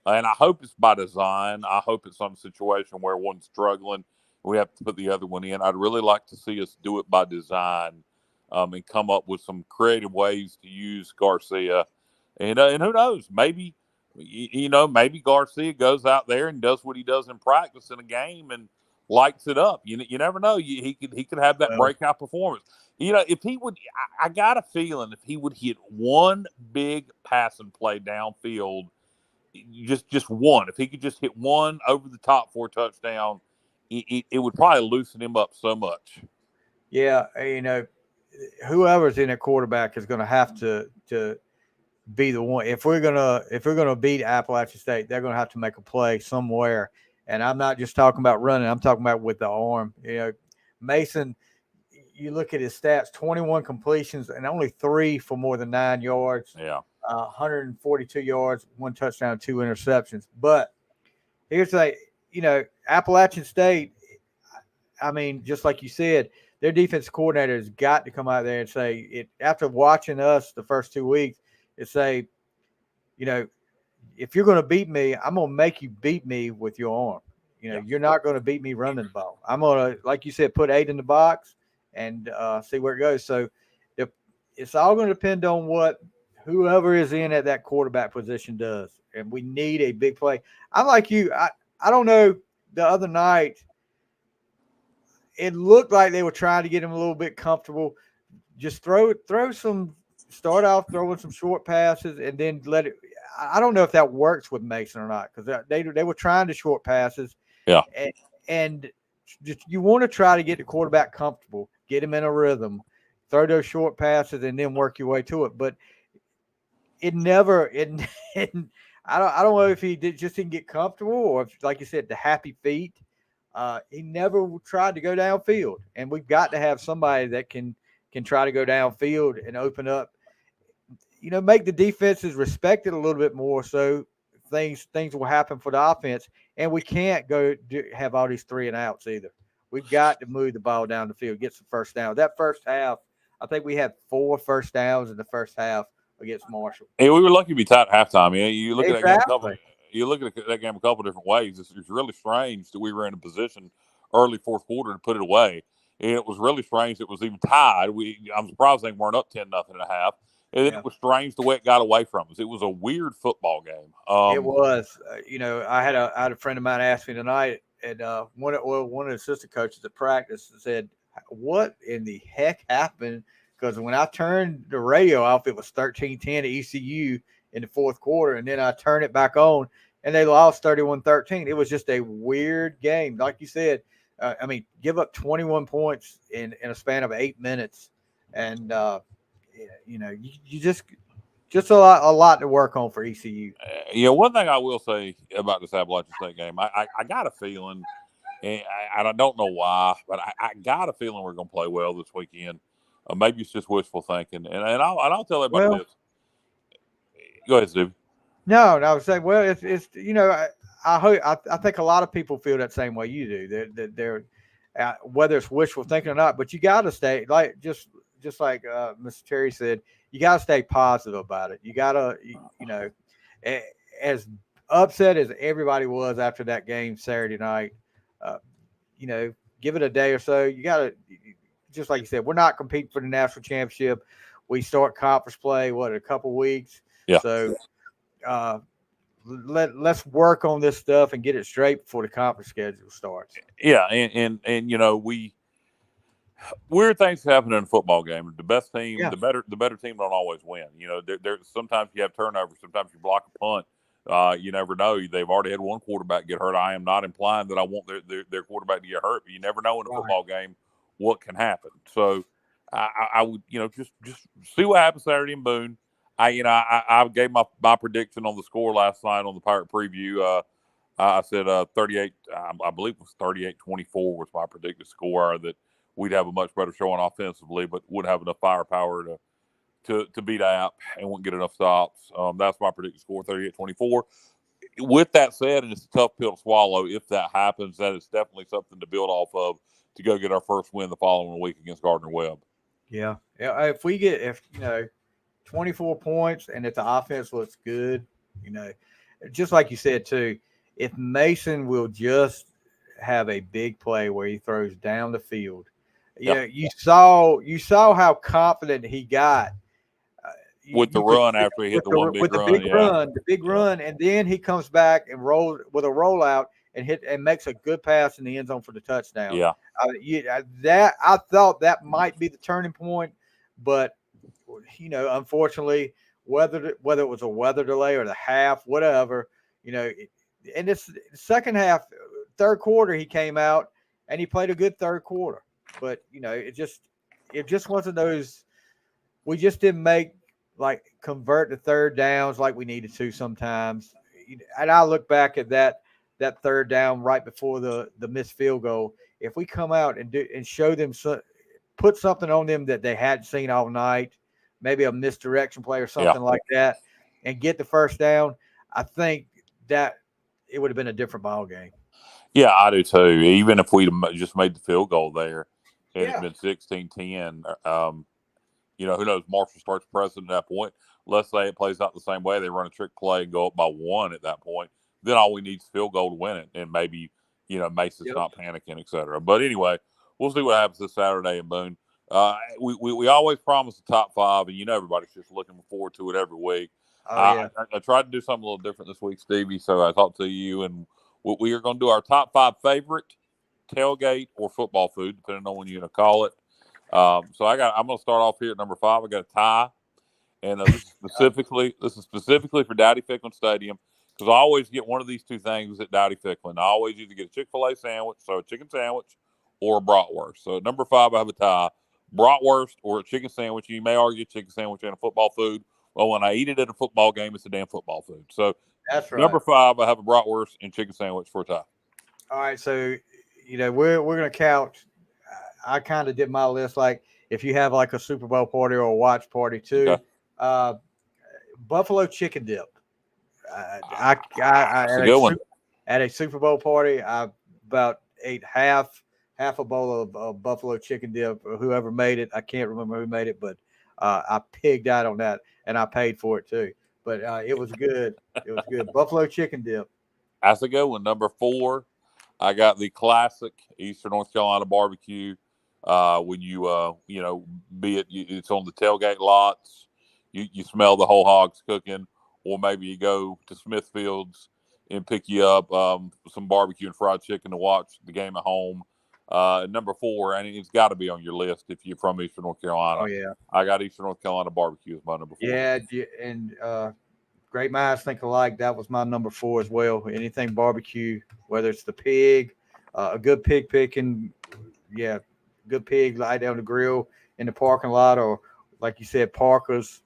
And I hope it's by design. I hope it's some situation where one's struggling, we have to put the other one in. I'd really like to see us do it by design and come up with some creative ways to use Garcia. And who knows? Maybe, maybe Garcia goes out there and does what he does in practice in a game and lights it up. You never know. He could have that breakout performance. If he would, I got a feeling if he would hit one big passing play downfield, just one. If he could just hit one over the top for a touchdown, it would probably loosen him up so much. Yeah, whoever's in at quarterback is going to have to be the one. If we're gonna beat Appalachian State, they're going to have to make a play somewhere. And I'm not just talking about running; I'm talking about with the arm. Mason. You look at his stats: 21 completions and only 3 for more than 9 yards. Yeah. 142 yards, 1 touchdown, 2 interceptions. But here's Appalachian State, I mean, just like you said, their defense coordinator has got to come out there and say, after watching us the first 2 weeks, if you're going to beat me, I'm going to make you beat me with your arm. You're not going to beat me running the ball. I'm going to, like you said, put 8 in the box and see where it goes. So it's all going to depend on what whoever is in at that quarterback position does. And we need a big play. I'm like you. I don't know. The other night, it looked like they were trying to get him a little bit comfortable. Just start off throwing some short passes and then let it. I don't know if that works with Mason or not, because they were trying to short passes. Yeah. And just, you want to try to get the quarterback comfortable, get him in a rhythm, throw those short passes, and then work your way to it. But I don't know if he didn't get comfortable, or if, like you said, the happy feet. He never tried to go downfield, and we've got to have somebody that can try to go downfield and open up. make the defenses respected a little bit more, so things will happen for the offense. And we can't have all these 3 and outs either. We've got to move the ball down the field, get some first down. That first half, I think we had 4 first downs in the first half against Marshall. Hey, we were lucky to be tied at halftime. You look at that game Exactly. you look at that game a couple different ways. It's really strange that we were in a position early fourth quarter to put it away. And it was really strange that it was even tied. I'm surprised they weren't up 10-0 at half. And then it was strange the way it got away from us. It was a weird football game. It was. I had a friend of mine ask me tonight, and one of the assistant coaches at practice said, "What in the heck happened?" Because when I turned the radio off, it was 13-10 to ECU in the fourth quarter, and then I turned it back on, and they lost 31-13. It was just a weird game, like you said. Give up 21 points in a span of 8 minutes, and you just a lot to work on for ECU. One thing I will say about this Appalachian State game, I got a feeling, and I don't know why, but I got a feeling we're going to play well this weekend. Maybe it's just wishful thinking, and I'll tell everybody this. Go ahead, Steve. No, I would say, well, it's I think a lot of people feel that same way you do. They're whether it's wishful thinking or not, but you got to stay just like Mr. Terry said, you got to stay positive about it. You got to, as upset as everybody was after that game Saturday night, give it a day or so. You got to, just like you said, we're not competing for the national championship. We start conference play, in a couple weeks. Yeah. So let's work on this stuff and get it straight before the conference schedule starts. Yeah, and weird things happen in a football game. The best team, the better team don't always win. There sometimes you have turnovers, sometimes you block a punt. You never know. They've already had one quarterback get hurt. I am not implying that I want their quarterback to get hurt, but you never know in a football game what can happen. So I would just see what happens Saturday in Boone. I gave my prediction on the score last night on the Pirate Preview. I said 38. I believe it was 38-24 was my predicted score. That we'd have a much better showing offensively, but wouldn't have enough firepower to beat App and wouldn't get enough stops. That's my predicted score, 38-24. With that said, and it's a tough pill to swallow, if that happens, that is definitely something to build off of to go get our first win the following week against Gardner-Webb. Yeah. If we get 24 points and if the offense looks good, just like you said too, if Mason will just have a big play where he throws down the field, you saw how confident he got with the run after he hit the one big run. The big run, and then he comes back and rolls with a rollout and makes a good pass in the end zone for the touchdown. Yeah, I thought that might be the turning point, but unfortunately, whether it was a weather delay or the half, whatever, and this second half, third quarter, he came out and he played a good third quarter, but it just wasn't those. We just didn't convert the third downs like we needed to sometimes. And I look back at that third down right before the missed field goal. If we come out and show them put something on them that they hadn't seen all night, maybe a misdirection play or something like that, and get the first down, I think that it would have been a different ball game. Yeah, I do too. Even if we just made the field goal there, and it'd been 16-10. Who knows? Marshall starts pressing at that point. Let's say it plays out the same way. They run a trick play and go up by 1 at that point. Then all we need is field goal to win it, and maybe Mason's not panicking, etc. But anyway, we'll see what happens this Saturday in Boone. We always promise the top 5, and everybody's just looking forward to it every week. I tried to do something a little different this week, Stevie. So I talked to you, and we are going to do our top 5 favorite tailgate or football food, depending on when you're going to call it. So I'm going to start off here at number 5. I got a tie, and this is specifically for Dowdy Ficklin Stadium, because I always get one of these two things at Dowdy Ficklin. I always either get a Chick-fil-A sandwich, so a chicken sandwich, or a bratwurst. So at number 5, I have a tie, bratwurst or a chicken sandwich. You may argue chicken sandwich and a football food. Well, when I eat it at a football game, it's a damn football food. So that's right. Number 5, I have a bratwurst and chicken sandwich for a tie. All right, so we're gonna count. I kind of did my list like if you have like a Super Bowl party or a watch party too. Okay. buffalo chicken dip. I That's a good one. At a Super Bowl party, I about ate half a bowl of buffalo chicken dip. Or whoever made it, I can't remember who made it, but I pigged out on that, and I paid for it too. But it was good. It was good. Buffalo chicken dip. That's a good one. Number 4, I got the classic Eastern North Carolina barbecue. When be it it's on the tailgate lots, you smell the whole hogs cooking, or maybe you go to Smithfield's and pick you up some barbecue and fried chicken to watch the game at home. Number 4, and it's got to be on your list if you're from Eastern North Carolina. Oh yeah, I got Eastern North Carolina barbecue as my number 4. yeah, and great minds think alike. That was my number 4 as well. Anything barbecue, whether it's the pig, a good pig picking, yeah, good pig light down the grill in the parking lot, or like you said, Parker's.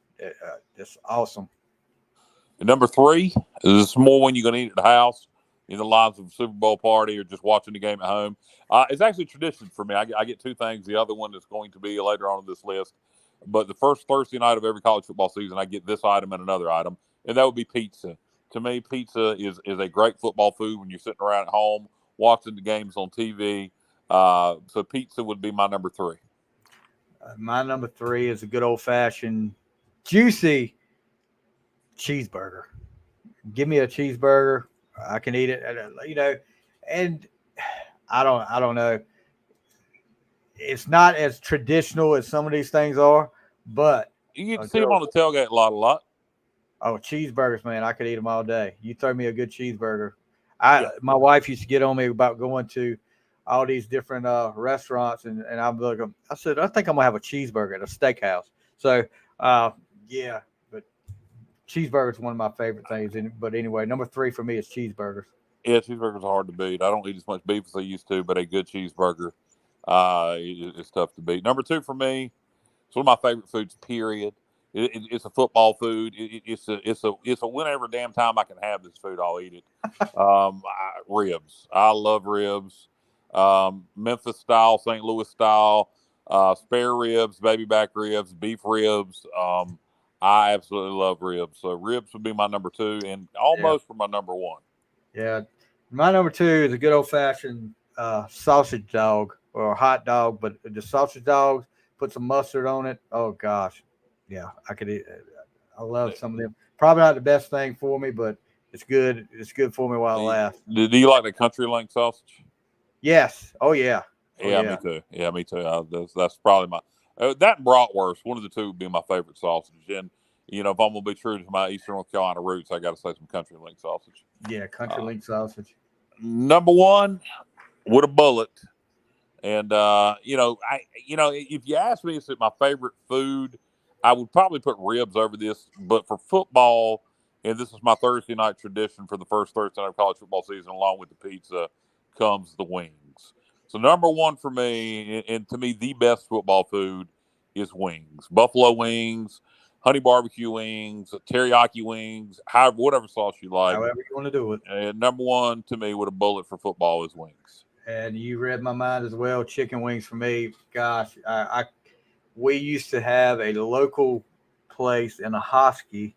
That's awesome. And number 3 is a small one you're going to eat at the house, in the lines of a Super Bowl party or just watching the game at home. It's actually tradition for me. I get 2 things. The other one is going to be later on in this list. But the first Thursday night of every college football season, I get this item and another item, and that would be pizza. To me, pizza is a great football food when you're sitting around at home watching the games on TV. So pizza would be my number 3. My number 3 is a good old fashioned, juicy cheeseburger. Give me a cheeseburger. I can eat it, and I don't know. It's not as traditional as some of these things are, but You get to see them on the tailgate a lot. Oh, cheeseburgers, man! I could eat them all day. You throw me a good cheeseburger. My wife used to get on me about going to all these different restaurants, and I'm looking. I said, I think I'm gonna have a cheeseburger at a steakhouse. So, yeah, but cheeseburgers one of my favorite things. But anyway, number 3 for me is cheeseburgers. Yeah, cheeseburgers are hard to beat. I don't eat as much beef as I used to, but a good cheeseburger is tough to beat. Number 2 for me, it's one of my favorite foods. Period. It's a football food. It's a whenever damn time I can have this food, I'll eat it. Ribs. I love ribs. Memphis style, St. Louis style, spare ribs, baby back ribs, beef ribs. I absolutely love ribs. So ribs would be my number 2, and almost for my number 1. Yeah, my number 2 is a good old fashioned sausage dog or a hot dog, but the sausage dogs, put some mustard on it. Oh gosh, yeah, I could eat. I love some of them. Probably not the best thing for me, but it's good. It's good for me while it lasts. Do you like the country link sausage? Yes. Oh yeah. Yeah, me too. Yeah, me too. That's probably my that and bratwurst. One of the 2 would be my favorite sausage. And if I'm gonna be true to my Eastern North Carolina roots, I got to say some country link sausage. Yeah, country link sausage. Number 1 with a bullet. And if you ask me, is it my favorite food? I would probably put ribs over this. But for football, and this is my Thursday night tradition for the first Thursday night of college football season, along with the pizza, comes the wings. So number 1 for me, and to me the best football food, is wings. Buffalo wings, honey barbecue wings, teriyaki wings, whatever sauce you like. However you want to do it. And number 1 to me with a bullet for football is wings. And you read my mind as well. Chicken wings for me. Gosh, we used to have a local place in a Hosky.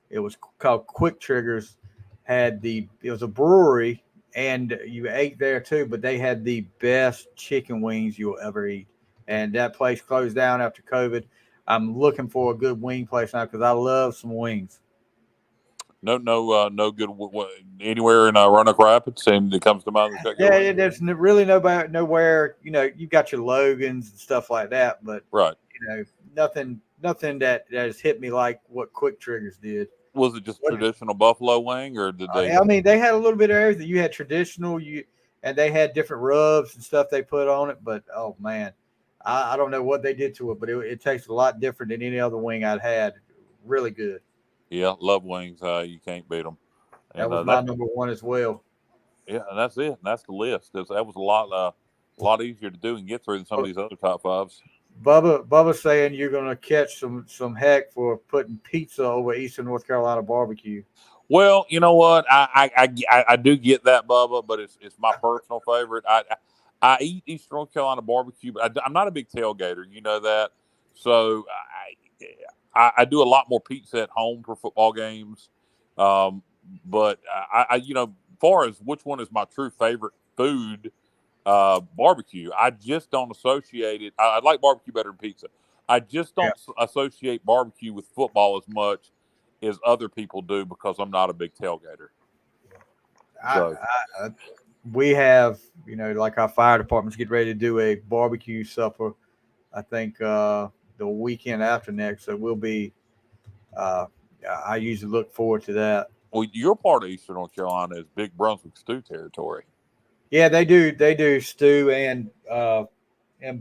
It was called Quick Triggers. It was a brewery, and you ate there too. But they had the best chicken wings you'll ever eat. And that place closed down after COVID. I'm looking for a good wing place now because I love some wings. No good anywhere in Roanoke Rapids, and it comes to mind. Yeah, there's really nowhere. You've got your Logans and stuff like that, but right. Nothing that has hit me like what Quick Triggers did. Was it just traditional buffalo wing, or did they? I mean, they had a little bit of everything. You had traditional, and they had different rubs and stuff they put on it. But oh man, I don't know what they did to it, but it tastes a lot different than any other wing I'd had. Really good. Yeah, love wings. You can't beat them. That was my number 1 as well. Yeah, and that's it. And that's the list. That was a lot easier to do and get through than some of these other top 5s. Bubba's saying you're going to catch some heck for putting pizza over Eastern North Carolina barbecue. Well, you know what? I do get that, Bubba, but it's my personal favorite. I eat Eastern North Carolina barbecue, but I'm not a big tailgater. You know that. So I do a lot more pizza at home for football games. But far as which one is my true favorite food, barbecue. I just don't associate it. I like barbecue better than pizza. I just don't associate barbecue with football as much as other people do because I'm not a big tailgater. So. We have, like our fire department's getting ready to do a barbecue supper. I think the weekend after next, so we'll be. I usually look forward to that. Well, your part of Eastern North Carolina is Big Brunswick stew territory. Yeah, they do. They do stew and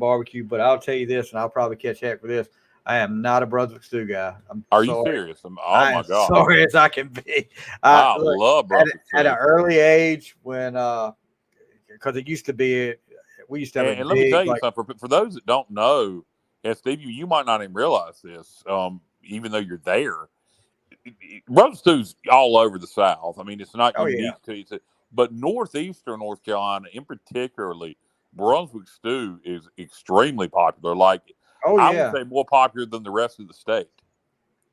barbecue. But I'll tell you this, and I'll probably catch heck for this. I am not a Brunswick stew guy. Are you serious? Oh my God! Sorry as I can be. I love Brunswick stew. At an early age, when because it used to be, we used to have. And let me tell you something. For those that don't know, and Steve, you might not even realize this, even though you're there. Brunswick stew's all over the South. I mean, it's not unique to you. But northeastern North Carolina, in particularly, Brunswick stew is extremely popular. Like, I would say more popular than the rest of the state.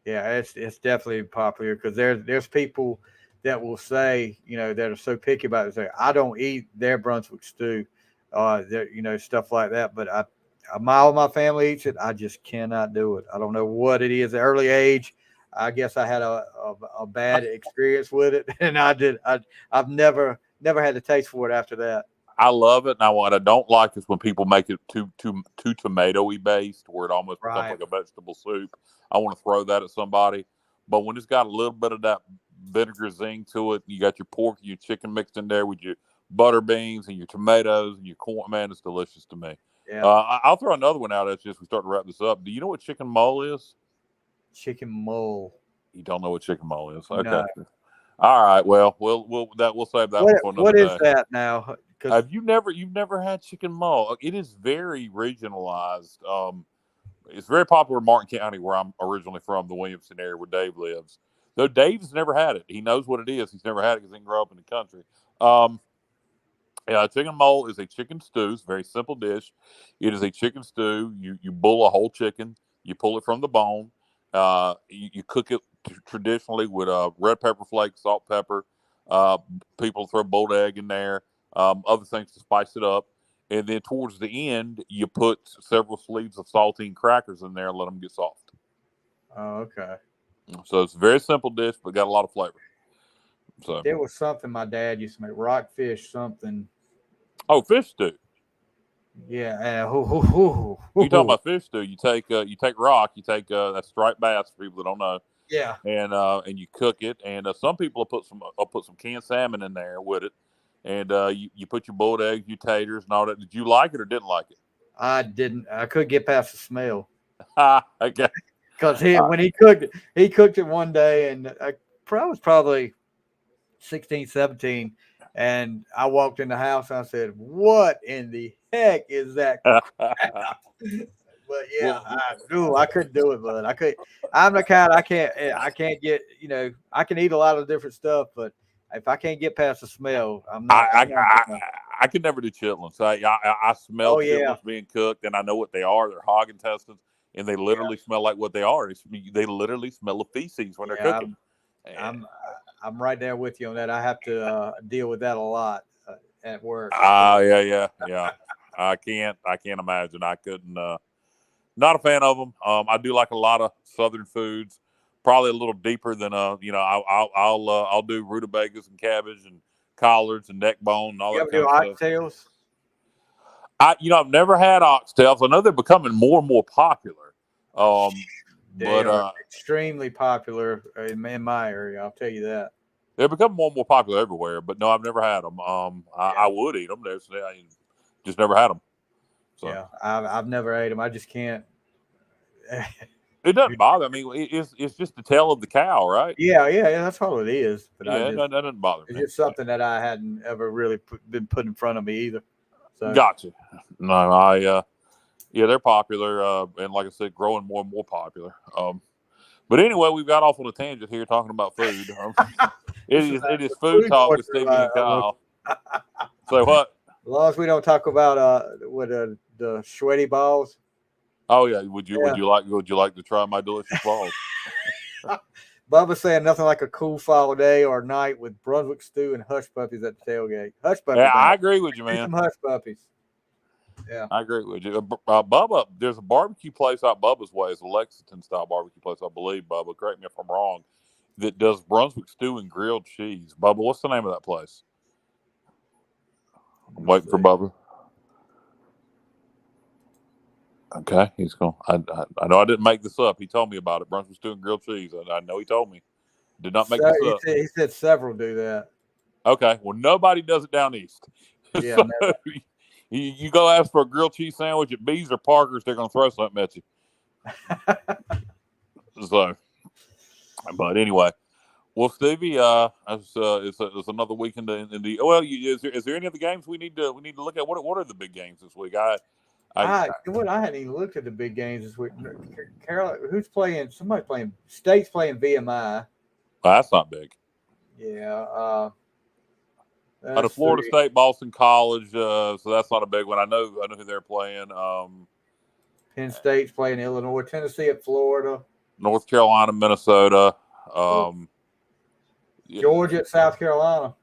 Yeah, it's definitely popular because there's people that will say, that are so picky about it, say, I don't eat their Brunswick stew, stuff like that. But all my family eats it. I just cannot do it. I don't know what it is. At early age, I guess I had a bad experience with it, and I've never had a taste for it after that. I love it. Now, what I don't like is when people make it too tomato-y based, where it almost becomes like a vegetable soup. I want to throw that at somebody. But when it's got a little bit of that vinegar zing to it, you got your pork and your chicken mixed in there with your butter beans and your tomatoes and your corn, man, it's delicious to me. Yeah. I'll throw another one out as we start to wrap this up. Do you know what chicken mole is? Chicken mole. You don't know what chicken mole is? Okay. No. All right. Well, we'll save that one for another day. What is that now? You've never had chicken mole? It is very regionalized. It's very popular in Martin County, where I'm originally from, the Williamson area where Dave lives. Though Dave's never had it. He knows what it is. He's never had it because he didn't grow up in the country. Chicken mole is a chicken stew. It's a very simple dish. It is a chicken stew. You bull a whole chicken. You pull it from the bone. You cook it traditionally with red pepper flakes, salt, pepper. People throw boiled egg in there, other things to spice it up. And then towards the end, you put several sleeves of saltine crackers in there and let them get soft. Oh, okay. So it's a very simple dish, but got a lot of flavor. So there was something my dad used to make, rockfish something. Oh, fish stew. Yeah. You talking about fish stew? You take rock. You take that striped bass for people that don't know. Yeah. And you cook it. And some people will put some canned salmon in there with it. And you put your boiled eggs, your taters, and all that. Did you like it or didn't like it? I didn't. I couldn't get past the smell. Okay. Because when he cooked it one day, and I was probably 16, 17, and I walked in the house and I said, "What in the heck is that crap?" But yeah, I couldn't do it, bud. I'm the kind I can't get. I can eat a lot of different stuff, but if I can't get past the smell, I'm not. I could never do chitlins. I smell chitlins being cooked, and I know what they are. They're hog intestines, and they literally smell like what they are. They literally smell of feces when they're cooking. I'm right there with you on that. I have to deal with that a lot at work. Yeah. I can't imagine. I couldn't. Not a fan of them. I do like a lot of Southern foods. Probably a little deeper than I'll do rutabagas and cabbage and collards and neck bone and all that kind of stuff. Oxtails? I've never had oxtails. I know they're becoming more and more popular. They are extremely popular in my area. I'll tell you that. They're becoming more and more popular everywhere. But no, I've never had them. I would eat them. I just never had them. So. Yeah, I've never ate them. I just can't. It doesn't bother. I mean, it's just the tail of the cow, right? Yeah, that's all it is. But that doesn't bother me. It's just something that I hadn't ever really been put in front of me either. So. Gotcha. No, they're popular, and like I said, growing more and more popular. But anyway, we've got off on a tangent here talking about food. It is food talk with Stevie and Kyle. So what? As long as we don't talk about the sweaty balls. Oh yeah, would you Yeah. would you like to try my delicious balls? Bubba saying nothing like a cool fall day or night with Brunswick stew and hush puppies at the tailgate. Hush puppies. Yeah, I agree with you, Get man. some hush puppies. Yeah. I agree with you. Bubba, there's a barbecue place out Bubba's way. It's a Lexington style barbecue place, I believe. Bubba, correct me if I'm wrong. That does Brunswick stew and grilled cheese. Bubba, what's the name of that place? I'm waiting for Bubba. Okay, he's going. I know I didn't make this up. He told me about it. Brunswick stew and grilled cheese. I know he told me. Did not make this up. He said several do that. Okay, well nobody does it down east. Yeah. So, you go ask for a grilled cheese sandwich at B's or Parker's, they're going to throw something at you. So, but anyway, well, Stevie, it's another weekend in the. Well, is there any other games we need to look at? What are the big games this week? I hadn't even looked at the big games this week. Carol, who's playing? Somebody playing. State's playing VMI. Well, that's not big. Yeah. Out of Florida State, Boston College, so that's not a big one. I know who they're playing. Penn State's playing Illinois, Tennessee at Florida, North Carolina, Minnesota, Georgia at South Carolina.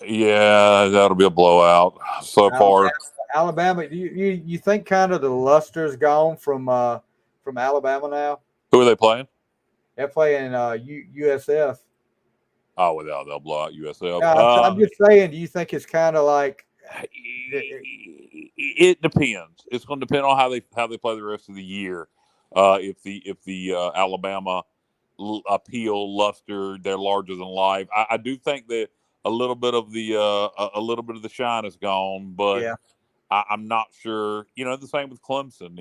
Yeah, that'll be a blowout. So far, Alabama. You think kind of the luster's gone from Alabama now? Who are they playing? They're playing USF. Oh, well, they'll blow out USF. Yeah, I'm just saying. Do you think it's kind of like? It depends. It's going to depend on how they play the rest of the year. If the Alabama appeal luster, they're larger than life. I do think that a little bit of the shine is gone, but yeah. I'm not sure. The same with Clemson.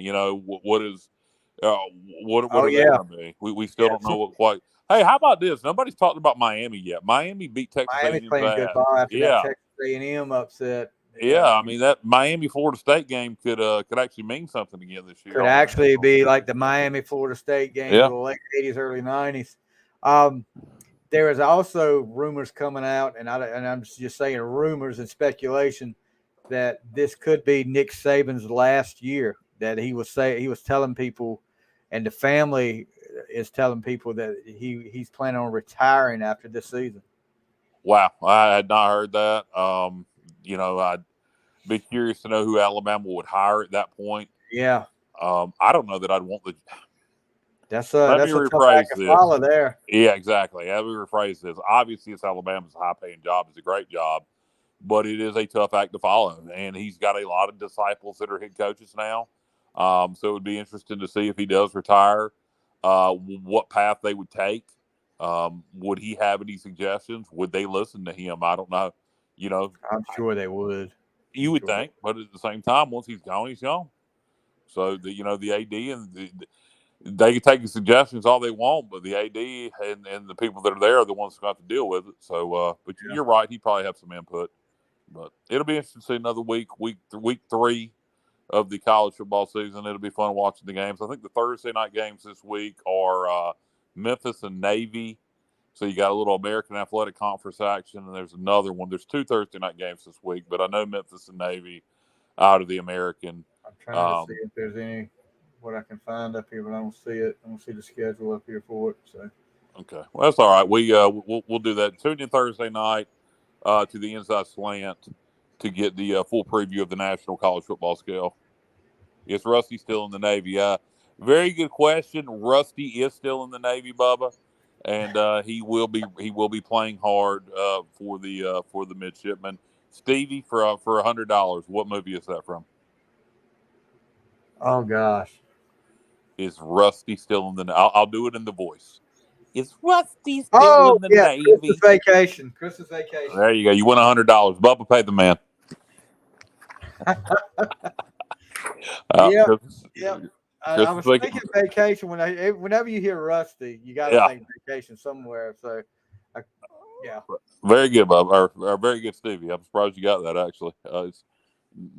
What are they going to be? We still don't know what quite. Hey, how about this? Nobody's talked about Miami yet. Miami beat Texas A&M. Miami's playing good ball after that Texas A&M upset. Yeah, I mean that Miami Florida State game could actually mean something again this year. Could actually be like the Miami Florida State game of the late 80s, early 90s. There is also rumors coming out, and I'm just saying rumors and speculation that this could be Nick Saban's last year. That he was telling people, and the family is telling people that he's planning on retiring after this season. Wow, I had not heard that. I'd be curious to know who Alabama would hire at that point. Yeah. I don't know that I'd want the. That's Let me rephrase this. Follow there. Yeah, exactly. Let me rephrase this. Obviously, it's Alabama's high-paying job. It's a great job, but it is a tough act to follow, and he's got a lot of disciples that are head coaches now. So it would be interesting to see if he does retire, what path they would take. Would he have any suggestions? Would they listen to him? I don't know. I'm sure they would. You would think, but at the same time, once he's gone, he's gone. So the AD and they can take his suggestions all they want, but the AD and the people that are there are the ones who have to deal with it. So, but you're right, he probably have some input. But it'll be interesting to see another week 3 of the college football season. It'll be fun watching the games. I think the Thursday night games this week are Memphis and Navy. So you got a little American Athletic Conference action, and there's another one. There's 2 Thursday night games this week, but I know Memphis and Navy out of the American. I'm trying to see if there's any what I can find up here, but I don't see it. I don't see the schedule up here for it. So okay, well that's all right. We'll do that. Tune in Thursday night to the Inside Slant to get the full preview of the National College Football Scale. Is Rusty still in the Navy? Very good question. Rusty is still in the Navy, Bubba. And he will be playing hard for the midshipman. Stevie, for $100, what movie is that from? Oh gosh, is Rusty still in the? I'll do it in the voice. Is Rusty still in the Navy? Christmas vacation. There you go. You win $100. Bubba, pay the man. Yep. I was thinking vacation whenever you hear Rusty, you got to think vacation somewhere. So, very good, Bob. Or very good, Stevie. I'm surprised you got that. Actually, it's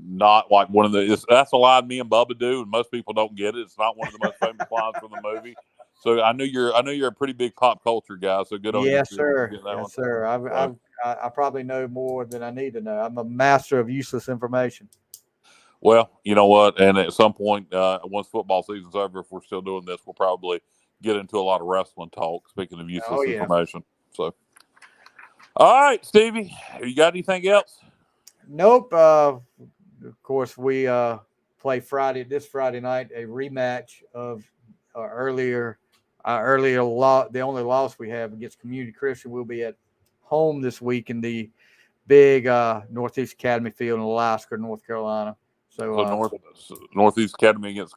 not like one of the. That's a line me and Bubba do, and most people don't get it. It's not one of the most famous lines from the movie. So I knew you're a pretty big pop culture guy. So good on you. Yes, sir. Yes, sir. I probably know more than I need to know. I'm a master of useless information. Well, you know what? And at some point, once football season's over, if we're still doing this, we'll probably get into a lot of wrestling talk. Speaking of useless information, so. All right, Stevie, you got anything else? Nope. Of course, we play this Friday night, a rematch of earlier the only loss we have against Community Christian. We'll be at home this week in the big Northeast Academy field in Alaska, North Carolina. So Northeast Academy against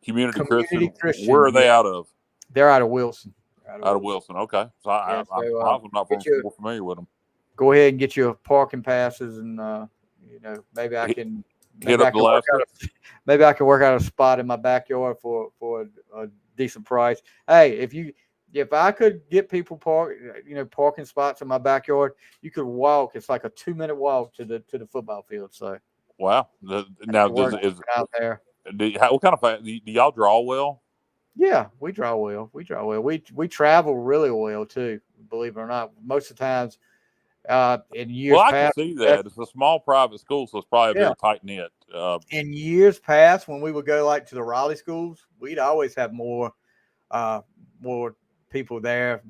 Community Christian. Where are they out of? They're out of Wilson. Out of Wilson. Okay. So I'm not more familiar with them. Go ahead and get your parking passes, and maybe I can maybe I can work out a spot in my backyard for a decent price. Hey, if I could get people parking spots in my backyard, you could walk. It's like a 2-minute walk to the football field. So wow. Now out there. What kind of do y'all draw well? Yeah, we draw well. We travel really well too. Believe it or not, most of the times. In years past, I can see that it's a small private school, so it's probably very tight knit. In years past, when we would go like to the Raleigh schools, we'd always have more people there,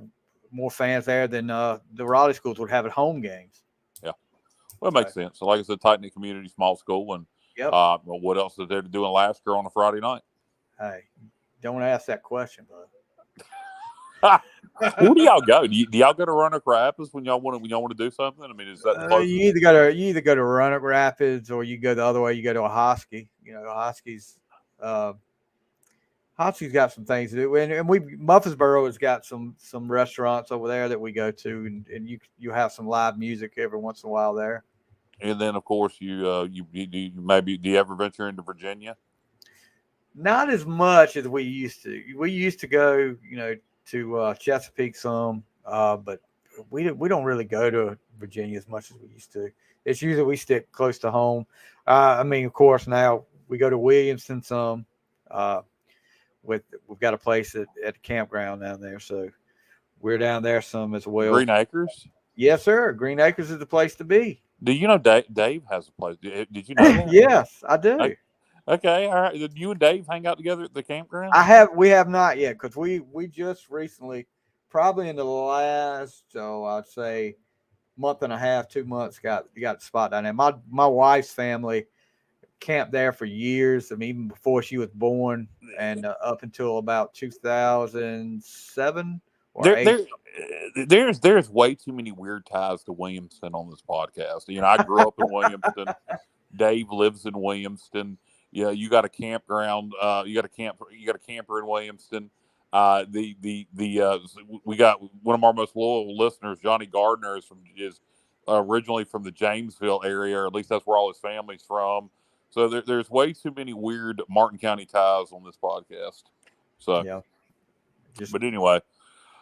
more fans there than the Raleigh schools would have at home games. Yeah, well, it makes sense. So, like I said, tight knit community, small school, and what else is there to do in Alaska on a Friday night? Hey, don't ask that question, bud. Where do y'all go? Do y'all go to Roanoke Rapids when y'all want to do something? I mean, is that the closest? You either go to Roanoke Rapids or you go the other way. You go to Ahoskie. Ahoskie's got some things to do, and Murfreesboro has got some restaurants over there that we go to, and you have some live music every once in a while there. And then, of course, do you ever venture into Virginia? Not as much as we used to. We used to go, to Chesapeake some, but we don't really go to Virginia as much as we used to. It's usually we stick close to home. Of course, now we go to Williamston some. We've got a place at the campground down there, so we're down there some as well. Green Acres? Yes, sir. Green Acres is the place to be. Do you know Dave has a place? Did you know that? Yes, I do. Okay, all right. Did you and Dave hang out together at the campground? We have not yet, because we just recently, probably in the last, I'd say month and a half, 2 months, got the spot down there. My wife's family camped there for years. I mean, even before she was born, and up until about 2007 or 8. There's way too many weird ties to Williamston on this podcast. I grew up in Williamston. Dave lives in Williamston. Yeah, you got a campground. You got a camper in Williamston. We got one of our most loyal listeners, Johnny Gardner, is originally from the Jamesville area, or at least that's where all his family's from. So there's way too many weird Martin County ties on this podcast. So yeah. But anyway,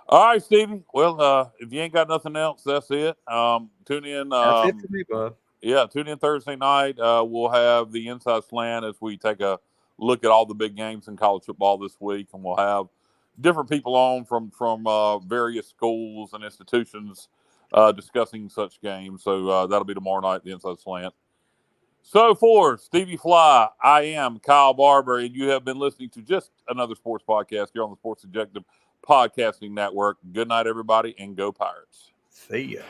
all right, Stevie. Well, if you ain't got nothing else, that's it. Tune in. That's it for me, bud. Yeah, tune in Thursday night. We'll have the Inside Slant as we take a look at all the big games in college football this week, and we'll have different people on from various schools and institutions discussing such games. So that'll be tomorrow night, the Inside Slant. So for Stevie Fly, I am Kyle Barber, and you have been listening to just another sports podcast here on the Sports Objective Podcasting Network. Good night, everybody, and go Pirates. See ya.